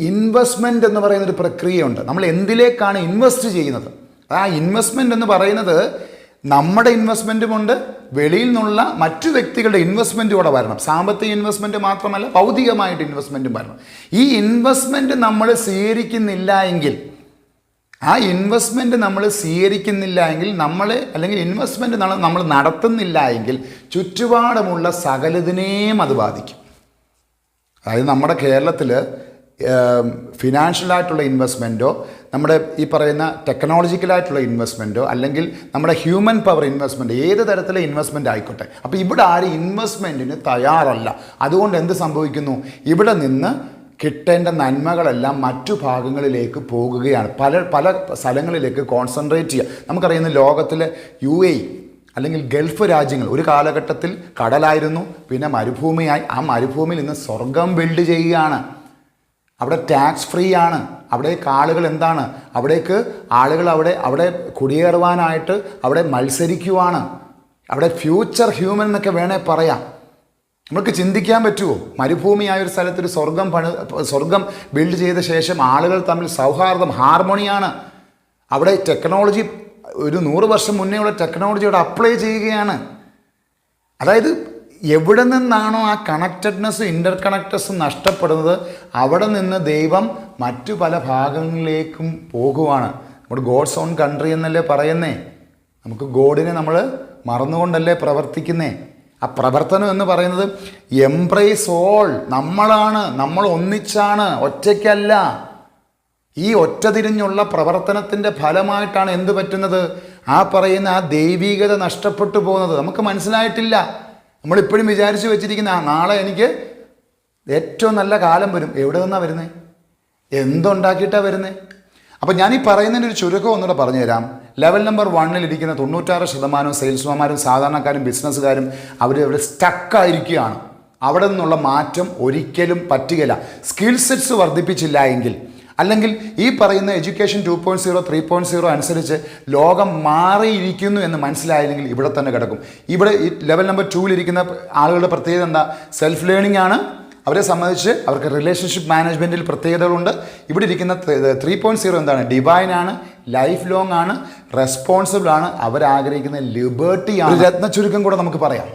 ഇൻവെസ്റ്റ്മെൻറ്റ് എന്ന് പറയുന്നൊരു പ്രക്രിയയുണ്ട്. നമ്മൾ എന്തിലേക്കാണ് ഇൻവെസ്റ്റ് ചെയ്യുന്നത്? ആ ഇൻവെസ്റ്റ്മെൻറ്റ് എന്ന് പറയുന്നത് നമ്മുടെ ഇൻവെസ്റ്റ്മെൻറ്റുമുണ്ട്, വെളിയിൽ നിന്നുള്ള മറ്റു വ്യക്തികളുടെ ഇൻവെസ്റ്റ്മെൻറ്റും കൂടെ വരണം. സാമ്പത്തിക ഇൻവെസ്റ്റ്മെൻറ്റ് മാത്രമല്ല, ഭൗതികമായിട്ട് ഇൻവെസ്റ്റ്മെൻറ്റും വരണം. ഈ ഇൻവെസ്റ്റ്മെൻറ്റ് നമ്മൾ സ്വീകരിക്കുന്നില്ല എങ്കിൽ, അല്ലെങ്കിൽ ഇൻവെസ്റ്റ്മെൻറ്റ് നമ്മൾ നടത്തുന്നില്ല എങ്കിൽ ചുറ്റുപാടുമുള്ള സകലതിനെയും അത് ബാധിക്കും. അതായത് നമ്മുടെ കേരളത്തിൽ ഫിനാൻഷ്യലായിട്ടുള്ള ഇൻവെസ്റ്റ്മെൻറ്റോ, നമ്മുടെ ഈ പറയുന്ന ടെക്നോളജിക്കലായിട്ടുള്ള ഇൻവെസ്റ്റ്മെൻറ്റോ, അല്ലെങ്കിൽ നമ്മുടെ ഹ്യൂമൻ പവർ ഇൻവെസ്റ്റ്മെൻറ്റ്, ഏത് തരത്തിലെ ഇൻവെസ്റ്റ്മെൻറ്റ് ആയിക്കോട്ടെ, അപ്പോൾ ഇവിടെ ആരും ഇൻവെസ്റ്റ്മെൻറ്റിന് തയ്യാറല്ല. അതുകൊണ്ട് എന്ത് സംഭവിക്കുന്നു, ഇവിടെ നിന്ന് കിട്ടേണ്ട നന്മകളെല്ലാം മറ്റു ഭാഗങ്ങളിലേക്ക് പോകുകയാണ്. പല സ്ഥലങ്ങളിലേക്ക് കോൺസെൻട്രേറ്റ് ചെയ്യുക. നമുക്കറിയുന്ന ലോകത്തിലെ UAE അല്ലെങ്കിൽ ഗൾഫ് രാജ്യങ്ങൾ ഒരു കാലഘട്ടത്തിൽ കടലായിരുന്നു, പിന്നെ മരുഭൂമിയായി. ആ മരുഭൂമിയിൽ ഇന്ന് സ്വർഗം ബിൽഡ് ചെയ്യുകയാണ്. അവിടെ ടാക്സ് ഫ്രീ ആണ്. അവിടേക്ക് ആളുകൾ എന്താണ്, അവിടേക്ക് ആളുകൾ അവിടെ കുടിയേറുവാനായിട്ട് അവിടെ മത്സരിക്കുവാണ്. അവിടെ ഫ്യൂച്ചർ ഹ്യൂമൻ എന്നൊക്കെ വേണേൽ പറയാം. നമുക്ക് ചിന്തിക്കാൻ പറ്റുമോ? മരുഭൂമിയായ ഒരു സ്ഥലത്തൊരു സ്വർഗം ബിൽഡ് ചെയ്ത ശേഷം ആളുകൾ തമ്മിൽ സൗഹാർദ്ദം, ഹാർമോണിയാണ്. അവിടെ ടെക്നോളജി ഒരു 100 വർഷം മുന്നേ ഉള്ള ടെക്നോളജി അവിടെ അപ്ലൈ ചെയ്യുകയാണ്. അതായത് എവിടെ നിന്നാണോ ആ കണക്റ്റഡ്നെസ്സും ഇൻ്റർ കണക്റ്റഡ്നെസ്സും നഷ്ടപ്പെടുന്നത്, അവിടെ നിന്ന് ദൈവം മറ്റു പല ഭാഗങ്ങളിലേക്കും പോകുവാണ്. നമ്മുടെ ഗോഡ്സ് ഓൺ കൺട്രി എന്നല്ലേ പറയുന്നേ. നമുക്ക് ഗോഡിനെ നമ്മൾ മറന്നുകൊണ്ടല്ലേ പ്രവർത്തിക്കുന്നേ. ആ പ്രവർത്തനം എന്ന് പറയുന്നത് എംബ്രേസ് ഓൾ, നമ്മളാണ്, നമ്മൾ ഒന്നിച്ചാണ്, ഒറ്റയ്ക്കല്ല. ഈ ഒറ്റതിരിഞ്ഞുള്ള പ്രവർത്തനത്തിൻ്റെ ഫലമായിട്ടാണ് എന്ത് പറ്റുന്നത്, ആ പറയുന്ന ആ ദൈവീകത നഷ്ടപ്പെട്ടു പോകുന്നത്. നമുക്ക് മനസ്സിലായിട്ടില്ല. നമ്മളിപ്പോഴും വിചാരിച്ചു വെച്ചിരിക്കുന്ന നാളെ എനിക്ക് ഏറ്റവും നല്ല കാലം വരും. എവിടെ നിന്നാണ് വരുന്നത്? എന്തുണ്ടാക്കിയിട്ടാണ് വരുന്നത്? അപ്പം ഞാൻ ഈ പറയുന്നതിൻ്റെ ഒരു ചുരുക്കം ഒന്നുകൂടെ പറഞ്ഞുതരാം. ലെവൽ നമ്പർ 1 ഇരിക്കുന്ന 96% സെയിൽസ്മാന്മാരും സാധാരണക്കാരും ബിസിനസ്സുകാരും അവർ സ്റ്റക്കായിരിക്കുകയാണ്. അവിടെ നിന്നുള്ള മാറ്റം ഒരിക്കലും പറ്റുകയില്ല. സ്കിൽ സെറ്റ്സ് വർദ്ധിപ്പിച്ചില്ല എങ്കിൽ, അല്ലെങ്കിൽ ഈ പറയുന്ന എഡ്യൂക്കേഷൻ 2.0 3.0 അനുസരിച്ച് ലോകം മാറിയിരിക്കുന്നു എന്ന് മനസ്സിലായില്ലെങ്കിൽ ഇവിടെ തന്നെ കിടക്കും. ഇവിടെ ഈ ലെവൽ നമ്പർ 2 ആളുകളുടെ പ്രത്യേകത എന്താ? സെൽഫ് ലേണിംഗ് ആണ്. അവരെ സംബന്ധിച്ച് അവർക്ക് റിലേഷൻഷിപ്പ് മാനേജ്മെൻറ്റിൽ പ്രത്യേകതകളുണ്ട്. ഇവിടെ ഇരിക്കുന്ന 3.0 എന്താണ്? ഡിവൈനാണ്, ലൈഫ് ലോങ് ആണ്, റെസ്പോൺസിബിൾ ആണ്. അവരാഗ്രഹിക്കുന്ന ലിബർട്ടിയാണ്. രത്ന ചുരുക്കം കൂടെ നമുക്ക് പറയാം.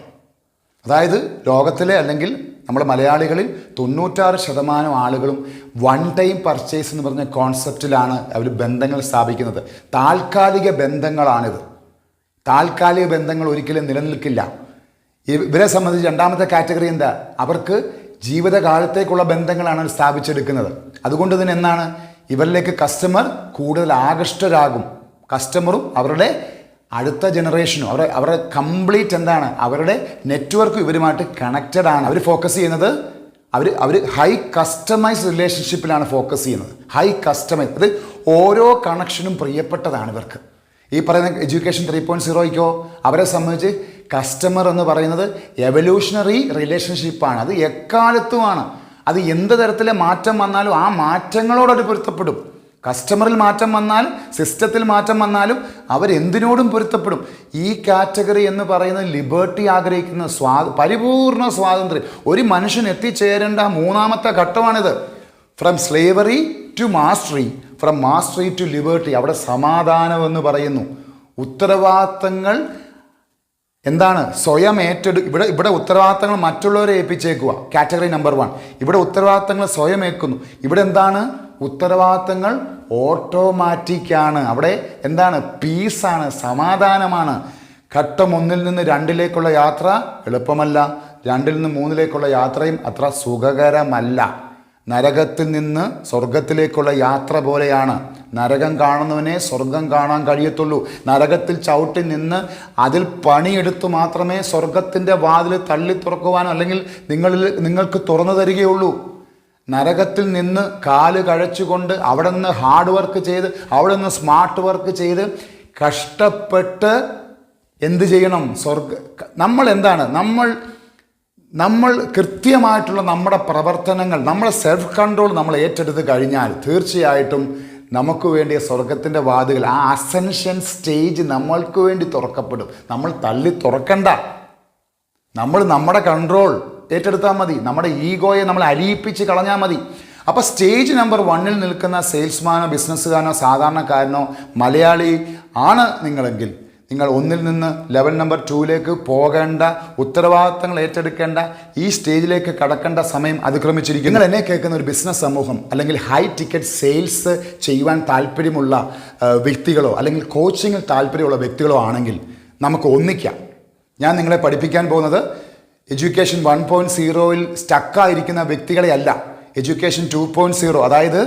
അതായത് ലോകത്തിലെ അല്ലെങ്കിൽ നമ്മുടെ മലയാളികളിൽ 96% ആളുകളും വൺ ടൈം പർച്ചേസ് എന്ന് പറഞ്ഞ കോൺസെപ്റ്റിലാണ് അവർ ബന്ധങ്ങൾ സ്ഥാപിക്കുന്നത്. താൽക്കാലിക ബന്ധങ്ങളാണിത്. താൽക്കാലിക ബന്ധങ്ങൾ ഒരിക്കലും നിലനിൽക്കില്ല. ഇവരെ സംബന്ധിച്ച് രണ്ടാമത്തെ കാറ്റഗറി എന്താ? അവർക്ക് ജീവിതകാലത്തേക്കുള്ള ബന്ധങ്ങളാണ് സ്ഥാപിച്ചെടുക്കുന്നത്. അതുകൊണ്ട് തന്നെ എന്താണ്, ഇവരിലേക്ക് കസ്റ്റമർ കൂടുതൽ ആകൃഷ്ടരാകും. കസ്റ്റമറും അവരുടെ അടുത്ത ജനറേഷനും അവരുടെ കംപ്ലീറ്റ് എന്താണ്, അവരുടെ നെറ്റ്വർക്ക് ഇവരുമായിട്ട് കണക്റ്റഡ് ആണ്. അവർ ഫോക്കസ് ചെയ്യുന്നത് അവർ ഹൈ കസ്റ്റമൈസ് റിലേഷൻഷിപ്പിലാണ് ഫോക്കസ് ചെയ്യുന്നത്. ഹൈ കസ്റ്റമൈസ്, അത് ഓരോ കണക്ഷനും പ്രിയപ്പെട്ടതാണ് ഇവർക്ക്. ഈ പറയുന്ന എഡ്യൂക്കേഷൻ 3.0 അവരെ സംബന്ധിച്ച് കസ്റ്റമർ എന്ന് പറയുന്നത് എവല്യൂഷണറി റിലേഷൻഷിപ്പാണ്. അത് എക്കാലത്തുമാണ്. അത് എന്ത് തരത്തിലെ മാറ്റം വന്നാലും ആ മാറ്റങ്ങളോടൊരു പൊരുത്തപ്പെടും. കസ്റ്റമറിൽ മാറ്റം വന്നാലും സിസ്റ്റത്തിൽ മാറ്റം വന്നാലും അവരെന്തിനോടും പൊരുത്തപ്പെടും. ഈ കാറ്റഗറി എന്ന് പറയുന്നത് ലിബർട്ടി ആഗ്രഹിക്കുന്ന പരിപൂർണ സ്വാതന്ത്ര്യം. ഒരു മനുഷ്യൻ എത്തിച്ചേരേണ്ട മൂന്നാമത്തെ ഘട്ടമാണിത്. From slavery to mastery, from mastery to liberty. അവിടെ സമാധാനം എന്ന് പറയുന്നു. ഉത്തരവാദിത്തങ്ങൾ എന്താണ്? സ്വയം ഇവിടെ ഉത്തരവാദിത്തങ്ങൾ മറ്റുള്ളവരെ ഏൽപ്പിച്ചേക്കുക. Category number 1. ഇവിടെ ഉത്തരവാദിത്തങ്ങൾ സ്വയം ഏൽക്കുന്നു. ഇവിടെ എന്താണ്? ഉത്തരവാദിത്തങ്ങൾ ഓട്ടോമാറ്റിക്കാണ്. അവിടെ എന്താണ്? പീസാണ്, സമാധാനമാണ്. ഘട്ടം 1 നിന്ന് 2 യാത്ര എളുപ്പമല്ല. 2 നിന്ന് 3 യാത്രയും അത്ര സുഖകരമല്ല. നരകത്തിൽ നിന്ന് സ്വർഗത്തിലേക്കുള്ള യാത്ര പോലെയാണ്. നരകം കാണുന്നവനെ സ്വർഗം കാണാൻ കഴിയത്തുള്ളൂ. നരകത്തിൽ ചവിട്ടി നിന്ന് അതിൽ പണിയെടുത്തു മാത്രമേ സ്വർഗത്തിൻ്റെ വാതിൽ തള്ളി തുറക്കുവാനോ അല്ലെങ്കിൽ നിങ്ങൾക്ക് തുറന്നു തരികയുള്ളൂ. നരകത്തിൽ നിന്ന് കാല് കഴച്ചുകൊണ്ട് അവിടെ നിന്ന് ഹാർഡ് വർക്ക് ചെയ്ത് അവിടെ നിന്ന് സ്മാർട്ട് വർക്ക് ചെയ്ത് കഷ്ടപ്പെട്ട് എന്ത് ചെയ്യണം? നമ്മൾ എന്താണ്? നമ്മൾ കൃത്യമായിട്ടുള്ള നമ്മുടെ പ്രവർത്തനങ്ങൾ, നമ്മുടെ സെൽഫ് കൺട്രോൾ നമ്മൾ ഏറ്റെടുത്ത് കഴിഞ്ഞാൽ തീർച്ചയായിട്ടും നമുക്ക് വേണ്ടിയ സ്വർഗത്തിൻ്റെ വാതിൽ, ആ അസെൻഷൻ സ്റ്റേജ് നമ്മൾക്ക് വേണ്ടി തുറക്കപ്പെടും. നമ്മൾ തള്ളി തുറക്കണ്ട. നമ്മൾ നമ്മുടെ കൺട്രോൾ ഏറ്റെടുത്താൽ മതി. നമ്മുടെ ഈഗോയെ നമ്മൾ അലിയിപ്പിച്ച് കളഞ്ഞാൽ മതി. അപ്പോൾ സ്റ്റേജ് നമ്പർ 1 നിൽക്കുന്ന സെയിൽസ്മാനോ ബിസിനസ്സുകാരനോ സാധാരണക്കാരനോ മലയാളി ആണ് നിങ്ങളെങ്കിൽ, നിങ്ങൾ 1 നിന്ന് ലെവൽ നമ്പർ 2 പോകേണ്ട, ഉത്തരവാദിത്തങ്ങൾ ഏറ്റെടുക്കേണ്ട, ഈ സ്റ്റേജിലേക്ക് കടക്കേണ്ട സമയം അതിക്രമിച്ചിരിക്കുന്നു. നിങ്ങൾ എന്നെ കേൾക്കുന്ന ഒരു ബിസിനസ് സമൂഹം അല്ലെങ്കിൽ ഹൈ ടിക്കറ്റ് സെയിൽസ് ചെയ്യുവാൻ താല്പര്യമുള്ള വ്യക്തികളോ അല്ലെങ്കിൽ കോച്ചിങ്ങിൽ താല്പര്യമുള്ള വ്യക്തികളോ ആണെങ്കിൽ നമുക്ക് ഒന്നിക്കാം. ഞാൻ നിങ്ങളെ പഠിപ്പിക്കാൻ പോകുന്നത് എഡ്യൂക്കേഷൻ 1.0 സ്റ്റക്കായിരിക്കുന്ന വ്യക്തികളെ അല്ല. എഡ്യൂക്കേഷൻ 2.0, അതായത്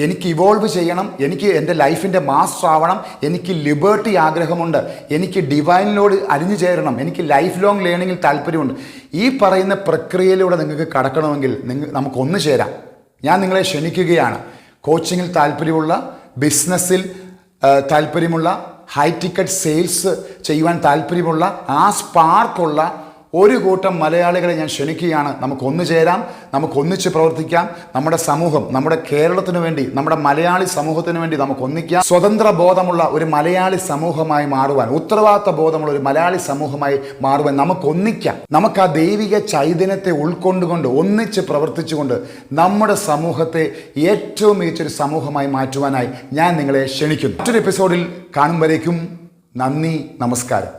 എനിക്ക് ഇവോൾവ് ചെയ്യണം, എനിക്ക് എൻ്റെ ലൈഫിൻ്റെ മാസ്റ്റർ ആവണം, എനിക്ക് ലിബർട്ടി ആഗ്രഹമുണ്ട്, എനിക്ക് ഡിവൈനിനോട് അലിഞ്ഞു ചേരണം, എനിക്ക് ലൈഫ് ലോങ് ലേണിങ്ങിൽ താല്പര്യമുണ്ട്. ഈ പറയുന്ന പ്രക്രിയയിലൂടെ നിങ്ങൾക്ക് കടക്കണമെങ്കിൽ നമുക്കൊന്ന് ചേരാം. ഞാൻ നിങ്ങളെ ക്ഷണിക്കുകയാണ്. കോച്ചിങ്ങിൽ താല്പര്യമുള്ള, ബിസിനസ്സിൽ താല്പര്യമുള്ള, ഹൈ ടിക്കറ്റ് സെയിൽസ് ചെയ്യുവാൻ താല്പര്യമുള്ള, ആ സ്പാർക്കുള്ള ഒരു കൂട്ടം മലയാളികളെ ഞാൻ ക്ഷണിക്കുകയാണ്. നമുക്ക് ഒന്നു ചേരാം, നമുക്ക് ഒന്നിച്ച് പ്രവർത്തിക്കാം. നമ്മുടെ സമൂഹം, നമ്മുടെ കേരളത്തിന് വേണ്ടി, നമ്മുടെ മലയാളി സമൂഹത്തിന് വേണ്ടി നമുക്ക് ഒന്നിക്കാം. സ്വതന്ത്ര ബോധമുള്ള ഒരു മലയാളി സമൂഹമായി മാറുവാൻ, ഉത്തരവാദിത്ത ബോധമുള്ള ഒരു മലയാളി സമൂഹമായി മാറുവാൻ നമുക്ക് ഒന്നിക്കാം. നമുക്ക് ആ ദൈവിക ചൈതന്യത്തെ ഉൾക്കൊണ്ടുകൊണ്ട് ഒന്നിച്ച് പ്രവർത്തിച്ചുകൊണ്ട് നമ്മുടെ സമൂഹത്തെ ഏറ്റവും മികച്ചൊരു സമൂഹമായി മാറ്റുവാനായി ഞാൻ നിങ്ങളെ ക്ഷണിക്കുന്നു. മറ്റൊരു എപ്പിസോഡിൽ കാണും വരേക്കും നന്ദി, നമസ്കാരം.